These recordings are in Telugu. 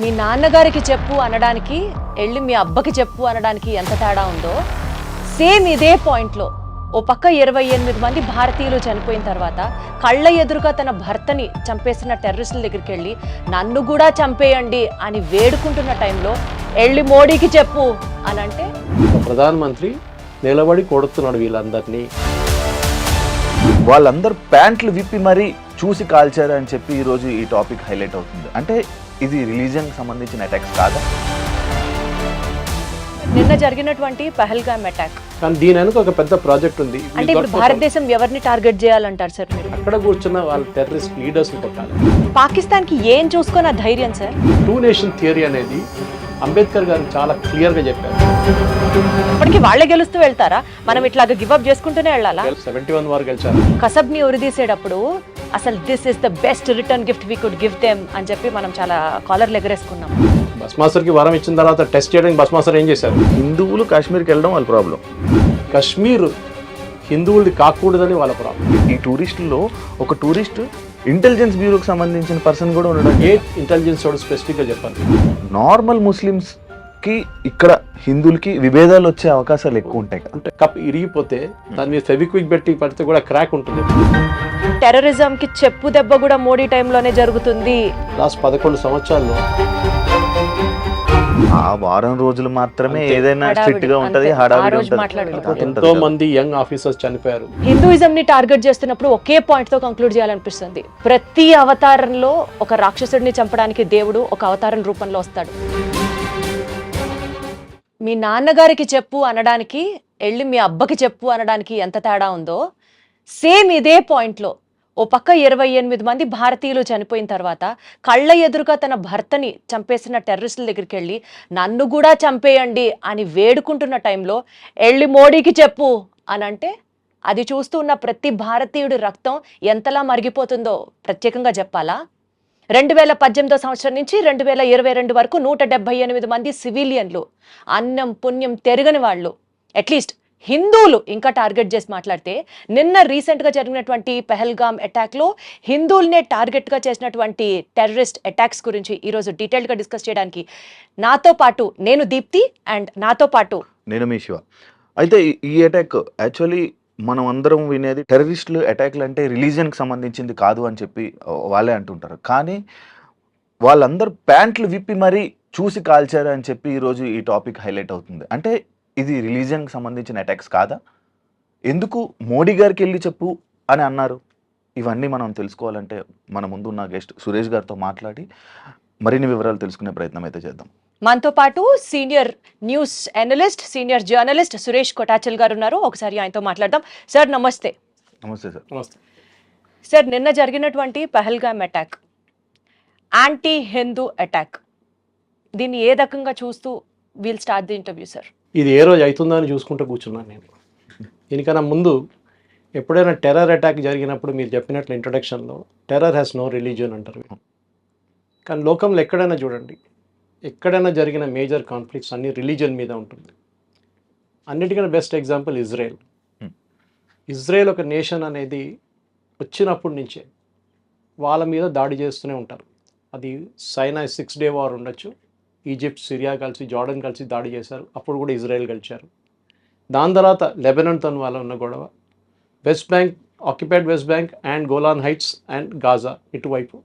మీ నాన్నగారికి చెప్పు అనడానికి వెళ్ళి మీ అబ్బకి చెప్పు అనడానికి ఎంత తేడా ఉందో సేమ్ ఇదే పాయింట్లో ఓ పక్క 28 మంది భారతీయులు చనిపోయిన తర్వాత కళ్ళ ఎదురుగా తన భర్తని చంపేసిన టెర్రరిస్టుల దగ్గరికి వెళ్ళి నన్ను కూడా చంపేయండి అని వేడుకుంటున్న టైంలో వెళ్ళి మోడీకి చెప్పు అని అంటే ప్రధానమంత్రి నిలబడి కొడుతున్నాడు వీళ్ళందరినీ. వాళ్ళందరూ ప్యాంట్లు విప్పి మరీ చూసి కాల్చారు అని చెప్పి ఈరోజు ఈ టాపిక్ హైలైట్ అవుతుంది. అంటే ఇది రిలీజియన్కి సంబంధించిన అటాక్స్ కాదా? నిన్న జరిగినటువంటి పహల్గామ్ అటాక్ కానీ దీని వెనుక ఒక పెద్ద ప్రాజెక్ట్ ఉంది. అంటే ఇప్పుడు భారతదేశం ఎవరిని టార్గెట్ చేయాలంటారు సార్ మీరు? అక్కడ కూర్చున్న వాళ్ళ టెర్రరిస్ట్ లీడర్స్ కొట్టాలి. పాకిస్తాన్ కి ఏం చూసుకొని ఆ ధైర్యం సార్? 2 నేషన్ థియరీ అనేది అంబేద్కర్ గారు చాలా క్లియర్ గా చెప్పారు. ఇప్పటికి వాళ్ళే గెలుస్తూ వెళ్తారా? మనం ఇట్లాగా గివ్ అప్ చేసుకుంటూనే వెళ్ళాలా? 71 వారు గెలిచారు. కసబ్ని ఉరిదీసేటప్పుడు అసలు this is the best return gift we could give them అని చెప్పి మనం చాలా కాలర్లు ఎగరేసుకున్నాం. బస్ మాస్టర్ కి వరం ఇచ్చిన తర్వాత టెస్ట్ చేయడానికి బస్ మాస్టర్ ఏం చేశారు? హిందువులు కాశ్మీర్కి వెళ్ళడం వాళ్ళ ప్రాబ్లం, కశ్మీర్ హిందువులది కాకూడదని వాళ్ళ ప్రాబ్లం. ఈ టూరిస్టుల్లో ఒక టూరిస్ట్ ఇంటెలిజెన్స్ బ్యూరోకి సంబంధించిన పర్సన్ కూడా ఉండడం. ఏ ఇంటెలిజెన్స్ వాడు స్పెసిఫిక్ గా చెప్పాలి. నార్మల్ ముస్లిమ్స్ కి ఇక్కడ హిందువులకి విభేదాలు వచ్చే అవకాశాలు ఎక్కువ ఉంటాయి. అంటే కప్ ఇరిగిపోతే దాని మీద ఫెవిక్విక్ పెట్టి పడితే కూడా క్రాక్ ఉంటుంది. టెర్రరిజం కి చెప్పు దెబ్బ కూడా మోడీ టైంలోనే జరుగుతుంది. లాస్ట్ 11 సంవత్సరాల్లో ఆ వారం రోజులు మాత్రమే ఏదైనా స్ట్రిక్ట్ గా ఉంటది, హడావిడి ఉంటది. ఎంతో మంది యంగ్ ఆఫీసర్స్ చనిపోయారు. హిందూయిజం ని టార్గెట్ చేస్తున్నప్పుడు ఒకే పాయింట్ తో కంక్లూడ్ చేయాలనిపిస్తుంది. ప్రతి అవతారంలో ఒక రాక్షసుడిని చంపడానికి దేవుడు ఒక అవతారం రూపంలో వస్తాడు. మీ నాన్నగారికి చెప్పు అనడానికి వెళ్ళి మీ అబ్బకి చెప్పు అనడానికి ఎంత తేడా ఉందో సేమ్ ఇదే పాయింట్లో ఓ పక్క 28 మంది భారతీయులు చనిపోయిన తర్వాత కళ్ళ ఎదురుగా తన భర్తని చంపేసిన టెర్రరిస్టుల దగ్గరికి వెళ్ళి నన్ను కూడా చంపేయండి అని వేడుకుంటున్న టైంలో వెళ్ళి మోడీకి చెప్పు అని అంటే అది చూస్తూ ఉన్న ప్రతి భారతీయుడి రక్తం ఎంతలా మరిగిపోతుందో ప్రత్యేకంగా చెప్పాలా? 2018 సంవత్సరం నుంచి 2022 వరకు 178 మంది సివిలియన్లు, అన్నం పుణ్యం తెరగని వాళ్ళు, అట్లీస్ట్ హిందువులు ఇంకా టార్గెట్ చేసి మాట్లాడితే నిన్న రీసెంట్గా జరిగినటువంటి పహల్గామ్ అటాక్లో హిందువులనే టార్గెట్గా చేసినటువంటి టెర్రరిస్ట్ అటాక్స్ గురించి ఈరోజు డీటెయిల్గా డిస్కస్ చేయడానికి నాతో పాటు నేను దీప్తి అండ్ నాతో పాటు నేను మీ శివ. అయితే ఈ అటాక్ యాక్చువల్లీ మనం అందరం వినేది టెర్రరిస్టులు అటాక్లు అంటే రిలీజియన్కి సంబంధించింది కాదు అని చెప్పి వాళ్ళే అంటుంటారు. కానీ వాళ్ళందరూ ప్యాంట్లు విప్పి మరీ చూసి కాల్చారు అని చెప్పి ఈరోజు ఈ టాపిక్ హైలైట్ అవుతుంది. అంటే ఇది రిలీజియన్కి సంబంధించిన అటాక్స్ కాదా? ఎందుకు మోడీ గారికి వెళ్ళి చెప్పు అని అన్నారు? ఇవన్నీ మనం తెలుసుకోవాలంటే మన ముందున్న గెస్ట్ సురేష్ గారితో మాట్లాడి మరిన్ని వివరాలు తెలుసుకునే ప్రయత్నం అయితే చేద్దాం. మనతో పాటు senior news analyst, senior journalist Suresh Kotachal గారు ఉన్నారు. ఒకసారి ఆయనతో మాట్లాడదాం. సార్ నమస్తే. నమస్తే సార్. నమస్తే సార్, నిన్న జరిగినటువంటి Pahalgam attack anti Hindu attack, దీన్ని ఏ రకంగా చూస్తూ we'll start the interview sir? ఇది ఏ రోజు అవుతుందో అని చూసుకుంటూ కూర్చున్నాను నేను. దీనికన్నా ముందు ఎప్పుడైనా టెర్రర్ అటాక్ జరిగినప్పుడు మీరు చెప్పినట్లు ఇంట్రొడక్షన్లో టెర్రర్ హ్యాస్ నో రిలీజియన్ అంటారు. కానీ లోకంలో ఎక్కడైనా చూడండి, ఎక్కడైనా జరిగిన మేజర్ కాన్ఫ్లిక్ట్స్ అన్ని రిలీజియన్ మీద ఉంటుంది. అన్నిటికన్నా బెస్ట్ ఎగ్జాంపుల్ ఇజ్రాయెల్. ఇజ్రాయెల్ ఒక నేషన్ అనేది వచ్చినప్పటి నుంచే వాళ్ళ మీద దాడి చేస్తూనే ఉంటారు. అది సైనా 6 డే వార్ ఉండొచ్చు, ఈజిప్ట్, సిరియా కలిసి, జార్డన్ కలిసి దాడి చేశారు, అప్పుడు కూడా ఇజ్రాయెల్ గెలిచారు. దాని తర్వాత లెబనాన్తో వాళ్ళ ఉన్న గొడవ, west bank, occupied west bank and Golan heights and Gaza ఇటువైపు,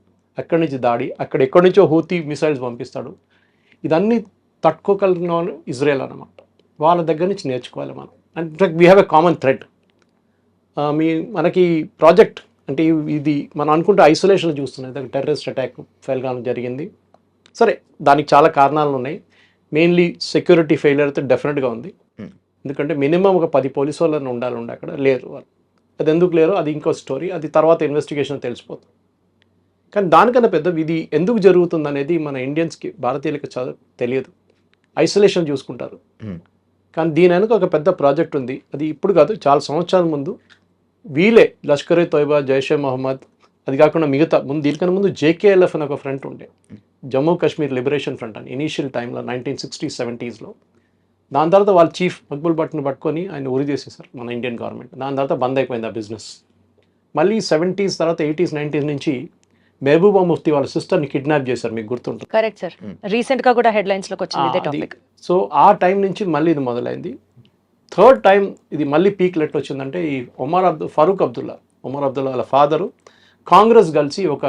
అక్కడి నుంచి దాడి, అక్కడ ఎక్కడి నుంచో హూతీ మిసైల్స్ పంపిస్తాడు. ఇదన్నీ తట్టుకోగలిగిన వాళ్ళు ఇజ్రాయెల్ అన్నమాట. వాళ్ళ దగ్గర నుంచి నేర్చుకోవాలి మనం. And in fact we have a common thread. మనకి ప్రాజెక్ట్ అంటే ఇది మనం అనుకుంటే ఐసోలేషన్ చూస్తున్నాయి. టెర్రరిస్ట్ అటాక్ పహల్గామ్ జరిగింది. సరే, దానికి చాలా కారణాలు ఉన్నాయి. మెయిన్లీ సెక్యూరిటీ ఫెయిలియర్ అయితే డెఫినెట్గా ఉంది. ఎందుకంటే మినిమం ఒక 10 పోలీసు వాళ్ళని ఉండాలి, అక్కడ లేరు వాళ్ళు. అది ఎందుకు లేరు అది ఇంకో స్టోరీ, అది తర్వాత ఇన్వెస్టిగేషన్ తెలిసిపోతుంది. కానీ దానికన్నా పెద్ద ఇది ఎందుకు జరుగుతుంది అనేది మన ఇండియన్స్కి, భారతీయులకి తెలియదు. ఐసోలేషన్ చూసుకుంటారు. కానీ దీని వెనుక ఒక పెద్ద ప్రాజెక్ట్ ఉంది. అది ఇప్పుడు కాదు, చాలా సంవత్సరాల ముందు వీలే లష్కర్ ఏ తోయిబా, జైషే మొహమ్మద్, అది కాకుండా మిగతా దీనికన్నా ముందు JKLF అని ఒక ఫ్రంట్ ఉండే, జమ్మూ కాశ్మీర్ లిబరేషన్ ఫ్రంట్ అని, ఇనీషియల్ టైంలో 1960s 70sలో. దాని తర్వాత వాళ్ళ చీఫ్ మక్బుల్ భట్ని పట్టుకొని ఆయన ఉరి చేసేసారు మన ఇండియన్ గవర్నమెంట్. దాని తర్వాత బంద్ అయిపోయింది ఆ బిజినెస్. మళ్ళీ 70s తర్వాత 80s 90s నుంచి మెహబూబా ముఫ్తీ వాళ్ళ సిస్టర్ని కిడ్నాప్ చేశారు, మీకు గుర్తుంటుంది. కరెక్ట్ సార్, రీసెంట్ గా కూడా హెడ్లైన్స్ లోకి వచ్చింది ఇదే టాపిక్. సో ఆ టైం నుంచి మళ్ళీ ఇది మొదలైంది. థర్డ్ టైం ఇది మళ్ళీ పీక్ లెట్ వచ్చిందంటే ఈ ఫరూక్ అబ్దుల్లా వాళ్ళ ఫాదరు కాంగ్రెస్ కలిసి ఒక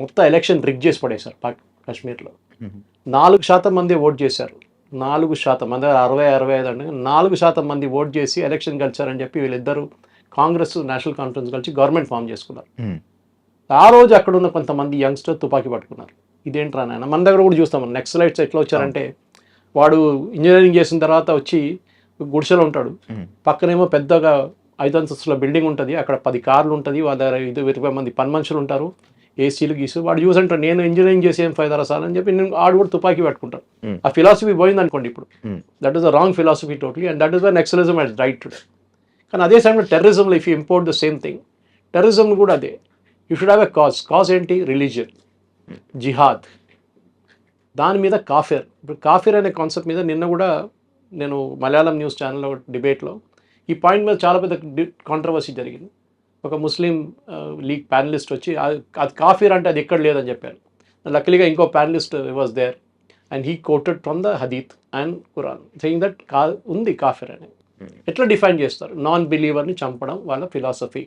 మొత్తం ఎలక్షన్ రిగ్ చేసి పడేశారు కాశ్మీర్లో. 4% మంది ఓట్ చేశారు. 4% మంది 65 అంటే 4% మంది ఓట్ చేసి ఎలక్షన్ గెలిచారని చెప్పి వీళ్ళిద్దరూ కాంగ్రెస్ నేషనల్ కాన్ఫరెన్స్ కలిసి గవర్నమెంట్ ఫామ్ చేసుకున్నారు. ఆ రోజు అక్కడ ఉన్న కొంతమంది యంగ్స్టర్ తుపాకీ పట్టుకున్నారు. ఇదేంట్రా నాయన, మన దగ్గర కూడా చూస్తాం. నెక్సలైట్స్ ఎట్లా వచ్చారంటే, వాడు ఇంజనీరింగ్ చేసిన తర్వాత వచ్చి గుడిసెలో ఉంటాడు, పక్కనేమో పెద్దగా 5 అంతస్తుల బిల్డింగ్ ఉంటుంది, అక్కడ 10 కార్లు ఉంటుంది, వాళ్ళ దగ్గర 20 మంది పని మనుషులు ఉంటారు, ఏసీలు గీసు. వాడు చూసి అంటాడు నేను ఇంజనీరింగ్ చేసి ఏం ఫైదా సార్ అని చెప్పి నేను ఆడు కూడా తుపాకీ పట్టుకుంటాడు. ఆ ఫిలాసఫీ పోయింది అనుకోండి ఇప్పుడు. That is the wrong philosophy totally, and that is why Naxalism has right today. కానీ అదే సమయంలో టెర్రరిజంలో if you import the same thing, terrorism కూడా అదే. You should have a cause ఏంటి? రిలీజియన్, జిహాద్, దాని మీద కాఫిర్. ఇప్పుడు కాఫిర్ అనే కాన్సెప్ట్ మీద నిన్న కూడా నేను మలయాళం న్యూస్ ఛానల్లో డిబేట్లో ఈ పాయింట్ మీద చాలా పెద్ద కాంట్రవర్సీ జరిగింది. ఒక ముస్లిం లీగ్ ప్యానలిస్ట్ వచ్చి అది కాఫిర్ అంటే అది ఎక్కడ లేదని చెప్పారు. లక్కలీగా ఇంకో panelist was there and he quoted from the Hadith and Quran saying that ఉంది కాఫిర్ అని. ఎట్లా డిఫైన్ చేస్తారు? నాన్ బిలీవర్ని చంపడం వాళ్ళ ఫిలాసఫీ.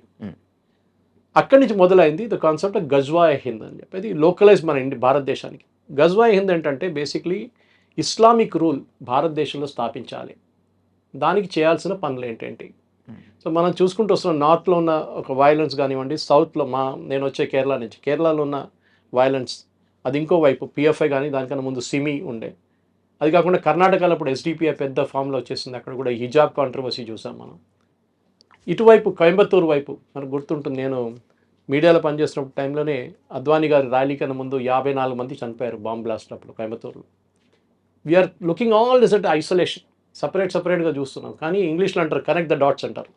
అక్కడి నుంచి మొదలైంది ద కాన్సెప్ట్ ఆఫ్ గజ్వాయ్ హింద్ అని చెప్పి. అది లోకలైజ్ మన భారతదేశానికి. గజ్వాయ్ హింద్ ఏంటంటే బేసిక్లీ ఇస్లామిక్ రూల్ భారతదేశంలో స్థాపించాలి, దానికి చేయాల్సిన పనులు ఏంటేంటి. సో మనం చూసుకుంటూ వస్తున్నాం, నార్త్లో ఉన్న ఒక వైలెన్స్ కానివ్వండి, సౌత్లో నేను వచ్చే కేరళ నుంచి, కేరళలో ఉన్న వైలెన్స్ అది ఇంకో వైపు పిఎఫ్ఐ కానీ దానికన్నా ముందు సిమి ఉండే. అది కాకుండా కర్ణాటకలో ఇప్పుడు ఎస్డిపిఐ పెద్ద ఫామ్లో వచ్చేసింది, అక్కడ కూడా హిజాబ్ కాంట్రవర్సీ చూసాం మనం. ఇటువైపు కోయంబత్తూరు వైపు మనకు గుర్తుంటుంది, నేను మీడియాలో పనిచేస్తున్న టైంలోనే అద్వానీ గారి ర్యాలీ కన్నా ముందు 54 మంది చనిపోయారు బాంబ్ బ్లాస్ట్ అప్పుడు కోయంబత్తూరులో. We're looking all this at isolation, సపరేట్గా చూస్తున్నాం. కానీ ఇంగ్లీష్లో అంటారు కనెక్ట్ ద డాట్స్ అంటారు.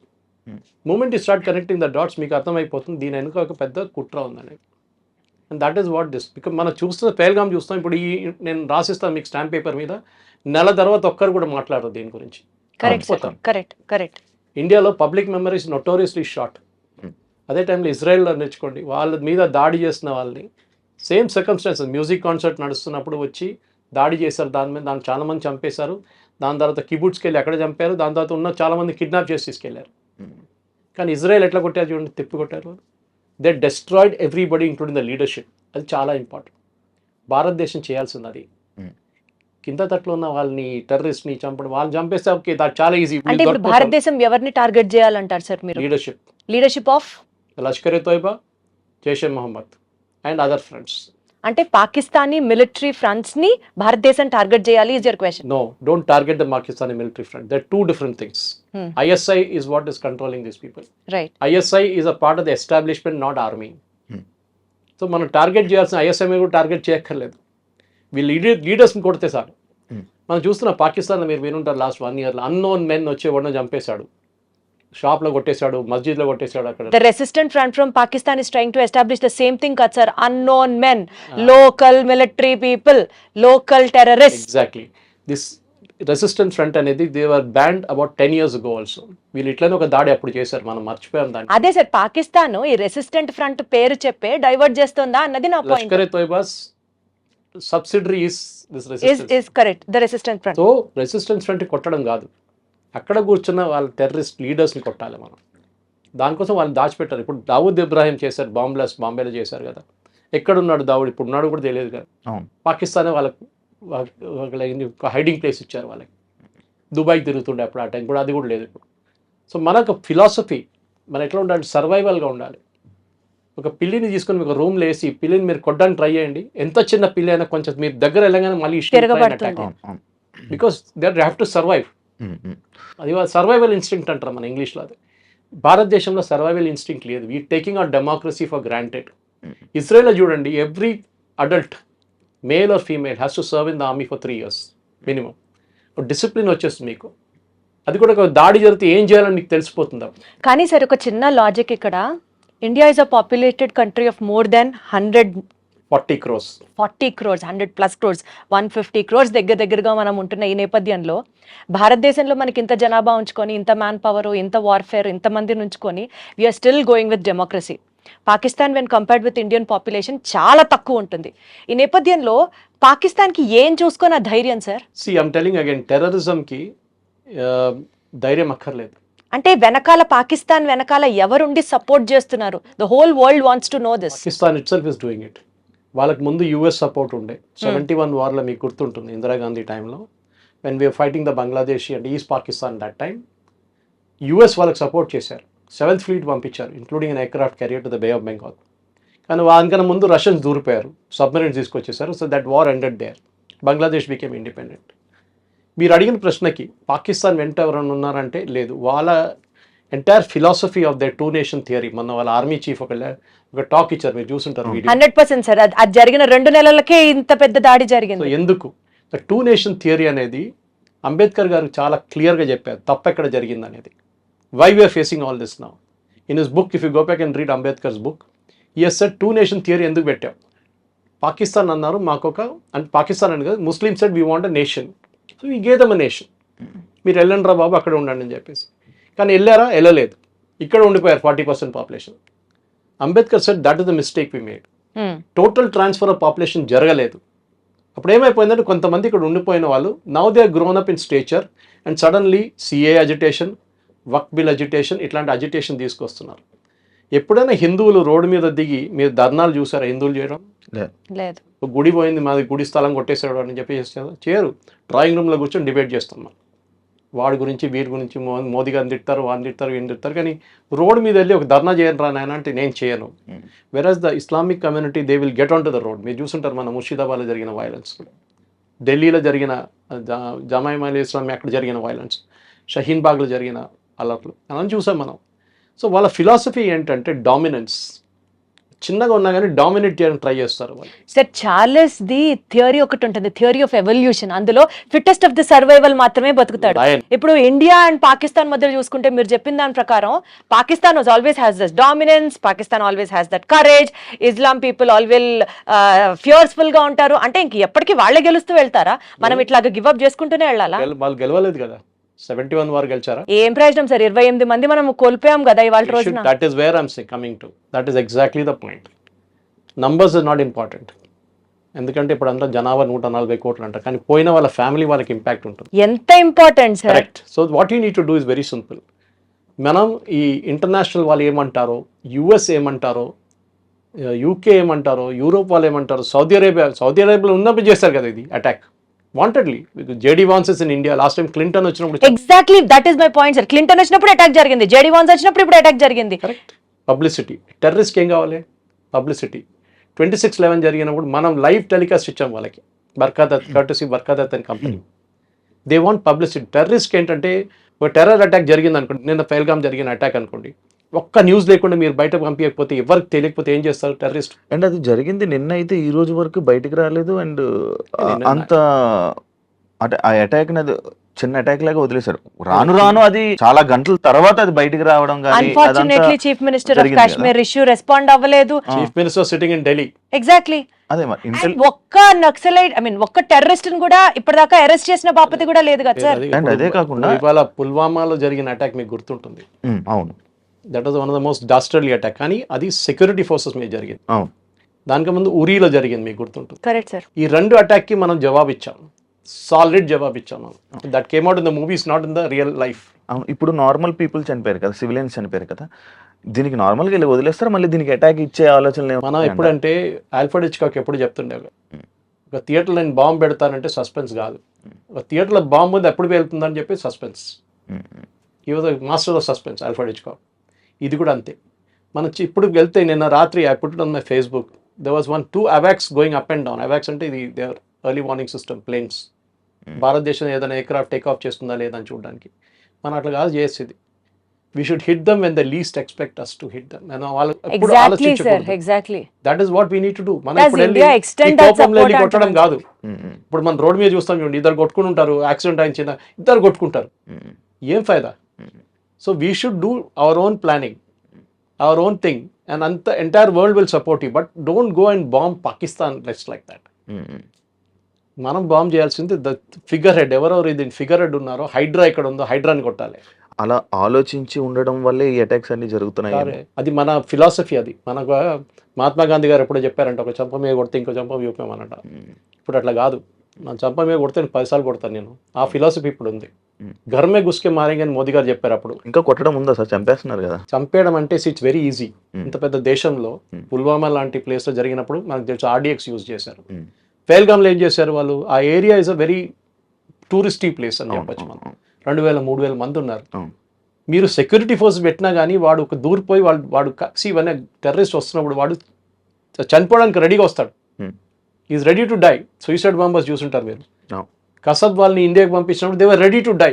Moment we start connecting the dots మీకు అర్థమైపోతుంది దీని వెనుక ఒక పెద్ద కుట్ర ఉందని. And that is what this. Because మనం చూస్తున్న పేల్గాం చూస్తాం. ఇప్పుడు నేను రాసిస్తాను మీకు స్టాంప్ పేపర్ మీద, నెల తర్వాత ఒక్కరు కూడా మాట్లాడరు దీని గురించి. కరెక్ట్. ఇండియాలో పబ్లిక్ మెమరీస్ నోటోరియస్లీ షార్ట్. అదే టైంలో ఇజ్రాయెల్లో నేర్చుకోండి, వాళ్ళ మీద దాడి చేసిన వాళ్ళని సేమ్ సర్కమ్స్టాన్సెస్, మ్యూజిక్ కాన్సర్ట్ నడుస్తున్నప్పుడు వచ్చి దాడి చేశారు, దాన్ని చాలామంది చంపేశారు. దాని తర్వాత కిబుట్స్కి వెళ్ళి అక్కడ చంపారు, దాని తర్వాత ఉన్న చాలామంది కిడ్నాప్ చేసి తీసుకెళ్లారు. కానీ ఇజ్రాయెల్ ఎట్లా కొట్టారు చూడండి, తిప్పి కొట్టారు. They destroyed everybody including the leadership. అది చాలా ఇంపార్టెంట్. భారతదేశం చేయాల్సింది అది. కింద తట్లో ఉన్న వాళ్ళని టెర్రరిస్ట్ని చంపడం, వాళ్ళని చంపేస్తే ఓకే, దాట్ చాలా ఈజీ. అంటే ఇప్పుడు భారతదేశం ఎవరిని టార్గెట్ చేయాలంటారు సార్ మీరు? Leadership of Lashkar e Taiba, Jaish e Mohammed and other friends. అంటే పాకిస్తానీ మిలిటరీ ఫ్రంట్స్ ని భారతదేశం టార్గెట్ చేయాలి is your question? No, don't target the Pakistani military front. They're two different things. ISI is what is controlling these people. Right. ISI is a part of the establishment, not army. So మనం టార్గెట్ చేయాల్సిన ISI మీద కూడా టార్గెట్ చేయక్కర్లేదు, వీళ్ళు లీడర్స్ని కొడితే సార్. మనం చూస్తున్న పాకిస్తాన్లో మీరు వినుంటారు లాస్ట్ 1 year అన్నోన్ మెన్ వచ్చి ఎవరినో చంపేశాడు, షాప్లో కొట్టేశాడు, మస్జిద్లో కొట్టేశాడు. అక్కడ the resistant front from Pakistan is trying to establish the same thing kad sir, unknown men, local military people, local terrorists. Exactly. This resistance front అనేది they were banned about 10 years ago also. వీళ్ళు ఇట్లనే ఒక దాడి అప్పుడు చేశారు, మనం మర్చిపోయాం దాన్ని. అదే సార్, పాకిస్తాన్ ఈ రెసిస్టెంట్ ఫ్రంట్ పేరు చెప్పే డైవర్ట్ చేస్తుందా అన్నది నా point. Lashkar e Taiba's subsidiary is this resistance. is correct, the resistant front. So resistance front కొట్టడం కాదు, అక్కడ కూర్చున్న వాళ్ళ టెర్రరిస్ట్ లీడర్స్ని కొట్టాలి మనం. దానికోసం వాళ్ళు దాచిపెట్టారు. ఇప్పుడు దావూద్ ఇబ్రాహిం చేశారు, బాంబ్ బ్లాస్ట్ బాంబేలో చేశారు కదా. ఎక్కడున్నాడు దావూద్? ఇప్పుడు ఉన్నాడు కూడా తెలియదు కదా. పాకిస్తాన్ వాళ్ళకి హైడింగ్ ప్లేస్ ఇచ్చారు వాళ్ళకి. దుబాయ్కి తిరుగుతుండే అప్పుడు ఆ టైం కూడా, అది కూడా లేదు ఇప్పుడు. సో మనకు ఫిలాసఫీ మనం ఎట్లా ఉండాలి? సర్వైవల్గా ఉండాలి. ఒక పిల్లిని తీసుకొని మీకు రూమ్లో వేసి పిల్లిని మీరు కొట్టడానికి ట్రై చేయండి, ఎంత చిన్న పిల్లి అయినా కొంచెం మీరు దగ్గర వెళ్ళగానే మళ్ళీ because they have to survive. అది సర్వైవల్ ఇన్స్టింక్ట్ అంటారు మన ఇంగ్లీష్లో. అది భారతదేశంలో సర్వైవల్ ఇన్స్టింక్ట్ లేదు. We taking our democracy for granted. ఇజ్రాయెల్లో చూడండి, every adult male or female has to serve in the army for 3 years minimum. Discipline వచ్చేస్తుంది మీకు. అది కూడా ఒక దాడి జరిగితే ఏం చేయాలని మీకు తెలిసిపోతుంది. కానీ సార్ ఒక చిన్న లాజిక్ ఇక్కడ, India is a populated country of more than 140 crores, 100+ crores, 150 crores దగ్గరగా మనం ఉంటున్న ఈ నేపథ్యంలో భారతదేశంలో మనకి ఇంత జనాభా ఉంచుకొని, ఇంత మ్యాన్ పవర్, ఇంత వార్ఫేర్, ఇంతమందిని ఉంచుకొని we are still going with democracy. Pakistan when compared with Indian population చాలా తక్కువ ఉంటుంది. ఈ నేపథ్యంలో పాకిస్తాన్కి ఏం చూసుకొని ఆ ధైర్యం సార్? ఐఎమ్ టెలింగ్ అగైన్, టెర్రరిజంకి ధైర్యం అక్కర్లేదు. అంటే వెనకాల పాకిస్తాన్ వెనకాల ఎవరుండి సపోర్ట్ చేస్తున్నారు? The whole world wants to know this. Pakistan it self is doing it. వాళ్ళకి ముందు యుఎస్ సపోర్ట్ ఉండే 71 వార్లో మీకు గుర్తుంటుంది, ఇందిరాగాంధీ టైంలో when we are fighting the Bangladesh and east Pakistan that time US వాళ్ళకి సపోర్ట్ చేశారు. 7th ఫ్లీట్ పంపించారు including an aircraft carrier to the bay of Bengal. కానీ దానికన్నా ముందు రష్యన్స్ దూరిపోయారు, సబ్మెరీన్స్ తీసుకొచ్చేసారు. So that war ended there, Bangladesh became independent. మీరు అడిగిన ప్రశ్నకి పాకిస్తాన్ వెంట ఎవరైనా ఉన్నారంటే లేదు. వాళ్ళ entire philosophy of the 2 nation theory, మొన్న వాళ్ళ ఆర్మీ చీఫ్ ఒక టాక్ ఇచ్చారు, మీరు చూసుంటారు వీడియో. 100% సార్, అది జరిగిన 2 నెలలకే ఇంత పెద్ద దాడి జరిగింది. సో ఎందుకు ద 2 నేషన్ థియరీ అనేది అంబేద్కర్ గారు చాలా క్లియర్గా చెప్పారు తప్పెక్కడ జరిగింది అనేది. Why we're facing all this now in his book, if you go back and read Ambedkar's book, ఈ సెట్ 2 నేషన్ థియరీ ఎందుకు పెట్టాం. పాకిస్తాన్ అన్నారు మాకొక, అంటే పాకిస్తాన్ అని కాదు, Muslim said we want a nation, so ఈ గేదమ్ నేషన్, మీరు వెళ్ళండి రా బాబు అక్కడ ఉండండి అని చెప్పేసి. కానీ వెళ్ళారా? వెళ్ళలేదు, ఇక్కడ ఉండిపోయారు 40% population. Ambedkar said that is the mistake we made. Total transfer of population జరగలేదు. అప్పుడు ఏమైపోయిందంటే కొంతమంది ఇక్కడ ఉండిపోయిన వాళ్ళు now they are grown up in stature and suddenly CAA agitation, Waqf bill agitation, ఇట్లాంటి అజిటేషన్ తీసుకొస్తున్నారు. ఎప్పుడైనా హిందువులు రోడ్డు మీద దిగి మీరు ధర్నాలు చూసారా హిందువులు చేయడం? లేదు. గుడి పోయింది మాది, గుడి స్థలం కొట్టేసాడు అని చెప్పి చేయరు. డ్రాయింగ్ రూమ్లో కూర్చొని డిబేట్ చేస్తున్నాం, వాడి గురించి వీరి గురించి, మోదీ గారిని తిడతారు, వాడిని తిడతారు, వీడిని తిడతారు. కానీ రోడ్ మీద వెళ్ళి ఒక ధర్నా చేయను రా నాయన అంటే నేను చేయను. వెరాజ్ the Islamic community they will get on to the road. మీరు చూసుంటారు మన ముర్షిదాబాద్లో జరిగిన వైలెన్స్, ఢిల్లీలో జరిగిన జమాయిమా ఇస్లామీ అక్కడ జరిగిన వైలెన్స్, షహీన్ బాగ్లో జరిగిన అలర్ట్లు అని చూసాం మనం. సో వాళ్ళ ఫిలాసఫీ ఏంటంటే డామినెన్స్, చిన్నగా ఉన్నా కానీ డామినేట్ చేయడానికి ట్రై చేస్తారు వాళ్ళు. సార్ చార్లెస్ ది థియరీ ఒకటి ఉంటుంది, థియరీ ఆఫ్ ఎవల్యూషన్. అందులో ఫిట్టెస్ట్ ఆఫ్ ది సర్వైవల్ మాత్రమే బతుకుతాడు. ఇప్పుడు ఇండియా అండ్ పాకిస్తాన్ మధ్య చూసుకుంటే మీరు చెప్పిన దాని ప్రకారం Pakistan always has that dominance, Pakistan always has that courage, Islam people always fearful గా ఉంటారు. అంటే ఇంక ఎప్పటికీ వాళ్ళే గెలుస్తూ వెళ్తారా? మనం ఇట్లాగా గివ్ అప్ చేసుకుంటూనే వెళ్ళాలా? వాళ్ళు గెలవలేదు కదా, 71 వారు గెలిచారా? ఏం ప్రయోజనం సార్, 28 మంది మనం కోల్పోయాం కదా ఇవాళ రోజున. That is where I'm coming to, that is exactly the point. Numbers is not important, ఎందుకంటే ఇప్పుడు అంతా జనాభా 140 కోట్లు అంటారు, కానీ పోయిన వాళ్ళ ఫ్యామిలీ వాళ్ళకి ఇంపాక్ట్ ఉంటుంది. ఎంత important sir. Correct. So what you need to do is very simple. మనం ఈ ఇంటర్నేషనల్ వాళ్ళు ఏమంటారో, యుఎస్ ఏమంటారో, యూకే ఏమంటారో, యూరోప్ వాళ్ళు ఏమంటారో, సౌదీ అరేబియాలో ఉన్నప్పుడు చేస్తారు కదా ఇది attack wantedly. JD Vance in India last time Clinton వచ్చినప్పుడు. Exactly that is my point sir. Clinton వచ్చినప్పుడు అటాక్ జరిగింది, జేడీ వాన్స్ వచ్చినప్పుడు ఇప్పుడు అటాక్ జరిగింది. కరెక్ట్. పబ్లిసిటీ. టెర్రరిస్ట్ ఏం కావాలి? పబ్లిసిటీ. 26/11 జరిగినప్పుడు మనం లైవ్ టెలికాస్ట్ ఇచ్చాం వాళ్ళకి, బర్కాదత్ కర్టసీ బర్కాదత్ అని కంపెనీ. They want publicity. టెర్రరిస్ట్కి ఏంటంటే ఒక టెర్రర్ అటాక్ జరిగింది అనుకోండి, నిన్న పెహల్గామ్ జరిగిన అటాక్ అనుకోండి, ఒక్క న్యూస్ లేకుండా మీరు బయటకు పంపించకపోతే, ఎవరికి తెలియకపోతే ఏం చేస్తారు టెర్రరిస్ట్? అండ్ అది జరిగింది నిన్న అయితే ఈ రోజు వరకు బయటికి రాలేదు. అండ్ అంత అంటే ఆ అటాక్ అది చిన్న అటాక్ లాగా వదిలేశారు. రాను రాను అది చాలా గంటల తర్వాత అది బయటికి రావడం కానీ, unfortunately chief minister of Kashmir issue respond అవ్వలేదు. Chief minister sitting in Delhi. Exactly. అదే మరి ఒక్క నక్సలైట్ ఒక్క టెర్రరిస్ట్ కూడా ఇప్పటిదాకా అరెస్ట్ చేసిన బాపతి కూడా లేదు కదా సార్. అండ్ అదే కాకుండా ఇవాళ పుల్వామాలో జరిగిన అటాక్ మీకు గుర్తుంటుంది. అవును, that was one of the most dastardly attack, కానీ అది సెక్యూరిటీ ఫోర్సెస్ మీద జరిగింది. అవును, దానికి ముందు ఉరీలో జరిగింది, మీకు గుర్తుంటుంది. Correct sir. ఈ 2 అటాక్కి మనం జవాబు ఇచ్చాం, సాలిడ్ జవాబు ఇచ్చాం మనం. That came out in the movies, not in the real life. అవును. ఇప్పుడు నార్మల్ పీపుల్ చనిపోయారు కదా, సివిలియన్స్ చనిపోయారు కదా, దీనికి నార్మల్గా వెళ్ళి వదిలేస్తారు, మళ్ళీ దీనికి అటాక్ ఇచ్చే ఆలోచన మనం ఎప్పుడంటే ఆల్ఫ్రెడ్ హిచ్కాక్ ఎప్పుడు చెప్తుండే, ఒక థియేటర్లో నేను బాంబు పెడతానంటే సస్పెన్స్ కాదు, ఒక థియేటర్లో బాంబు ఉంది ఎప్పుడు వెళ్తుందని చెప్పి సస్పెన్స్. ఈ was master of suspense Alfred Hitchcock. ఇది కూడా అంతే. మనం ఇప్పుడు వెళ్తే నిన్న రాత్రి I put it on my Facebook, there was 2 AWACS going up and down. AWACS అంటే ఇది their early warning system planes. భారతదేశం ఏదైనా ఎయిర్క్రాఫ్ట్ టేక్ ఆఫ్ చేస్తుందా లేదని చూడడానికి. మనం అట్లా కాదు చేసేది. We should hit them when they least expect us to hit them. Exactly sir, exactly. That is what we need to do. మనం Does ఇప్పుడు India extend that support కొట్టడం కాదు. ఇప్పుడు మన రోడ్ మీద చూస్తాం చూడండి, ఇద్దరు కొట్టుకుని ఉంటారు, యాక్సిడెంట్ అయిన ఇద్దరు కొట్టుకుంటారు, ఏం ఫైదా? So we should do our own planning, our own thing, and అంత entire world will support you. But don't go and bomb Pakistan let's like that. మనం బాంబ్ చేయాల్సింది ద ఫిగర్ హెడ్. ఎవరెవరు ఇది ఫిగర్ హెడ్ ఉన్నారో, హైడ్రా ఇక్కడ ఉందో హైడ్రాని కొట్టాలి. అలా ఆలోచించి ఉండడం వల్లే ఈ అటాక్స్ అన్ని జరుగుతున్నాయి. అది మన ఫిలాసఫీ. అది మనకు మహాత్మా గాంధీ గారు ఎప్పుడో చెప్పారంట, ఒక చంప మీద కొడితే ఇంకో చంప చూపామన్నట. ఇప్పుడు అట్లా కాదు, నా చంప మీద కొడితే 10 సార్లు కొడతాను నేను. ఆ ఫిలాసఫీ ఇప్పుడు ఉంది. ఘర్మే గుస్కే మారేంగే అని మోదీ గారు చెప్పారు అప్పుడు. ఇంకా కొట్టడం ఉందా సార్? చంపేస్తున్నారు కదా. చంపేయడం అంటే ఇట్స్ వెరీ ఈజీ. ఇంత పెద్ద దేశంలో పుల్వామా లాంటి ప్లేస్లో జరిగినప్పుడు మనకు తెలుసు RDX యూజ్ చేశారు. పేల్గామ్లో ఏం చేశారు వాళ్ళు? ఆ area is a very touristy place అని చెప్పచ్చు. మనం 2,000-3,000 మంది ఉన్నారు. మీరు సెక్యూరిటీ ఫోర్స్ పెట్టినా కానీ వాడు ఒక దూరిపోయి వాడు ఇవన్నీ టెర్రరిస్ట్ వస్తున్నప్పుడు వాడు చనిపోవడానికి రెడీగా వస్తాడు. Is ready to die. Suicide bombers చూసుంటారు మీరు. కసబ్ వాళ్ళని ఇండియాకి పంపించినప్పుడు they were ready to die.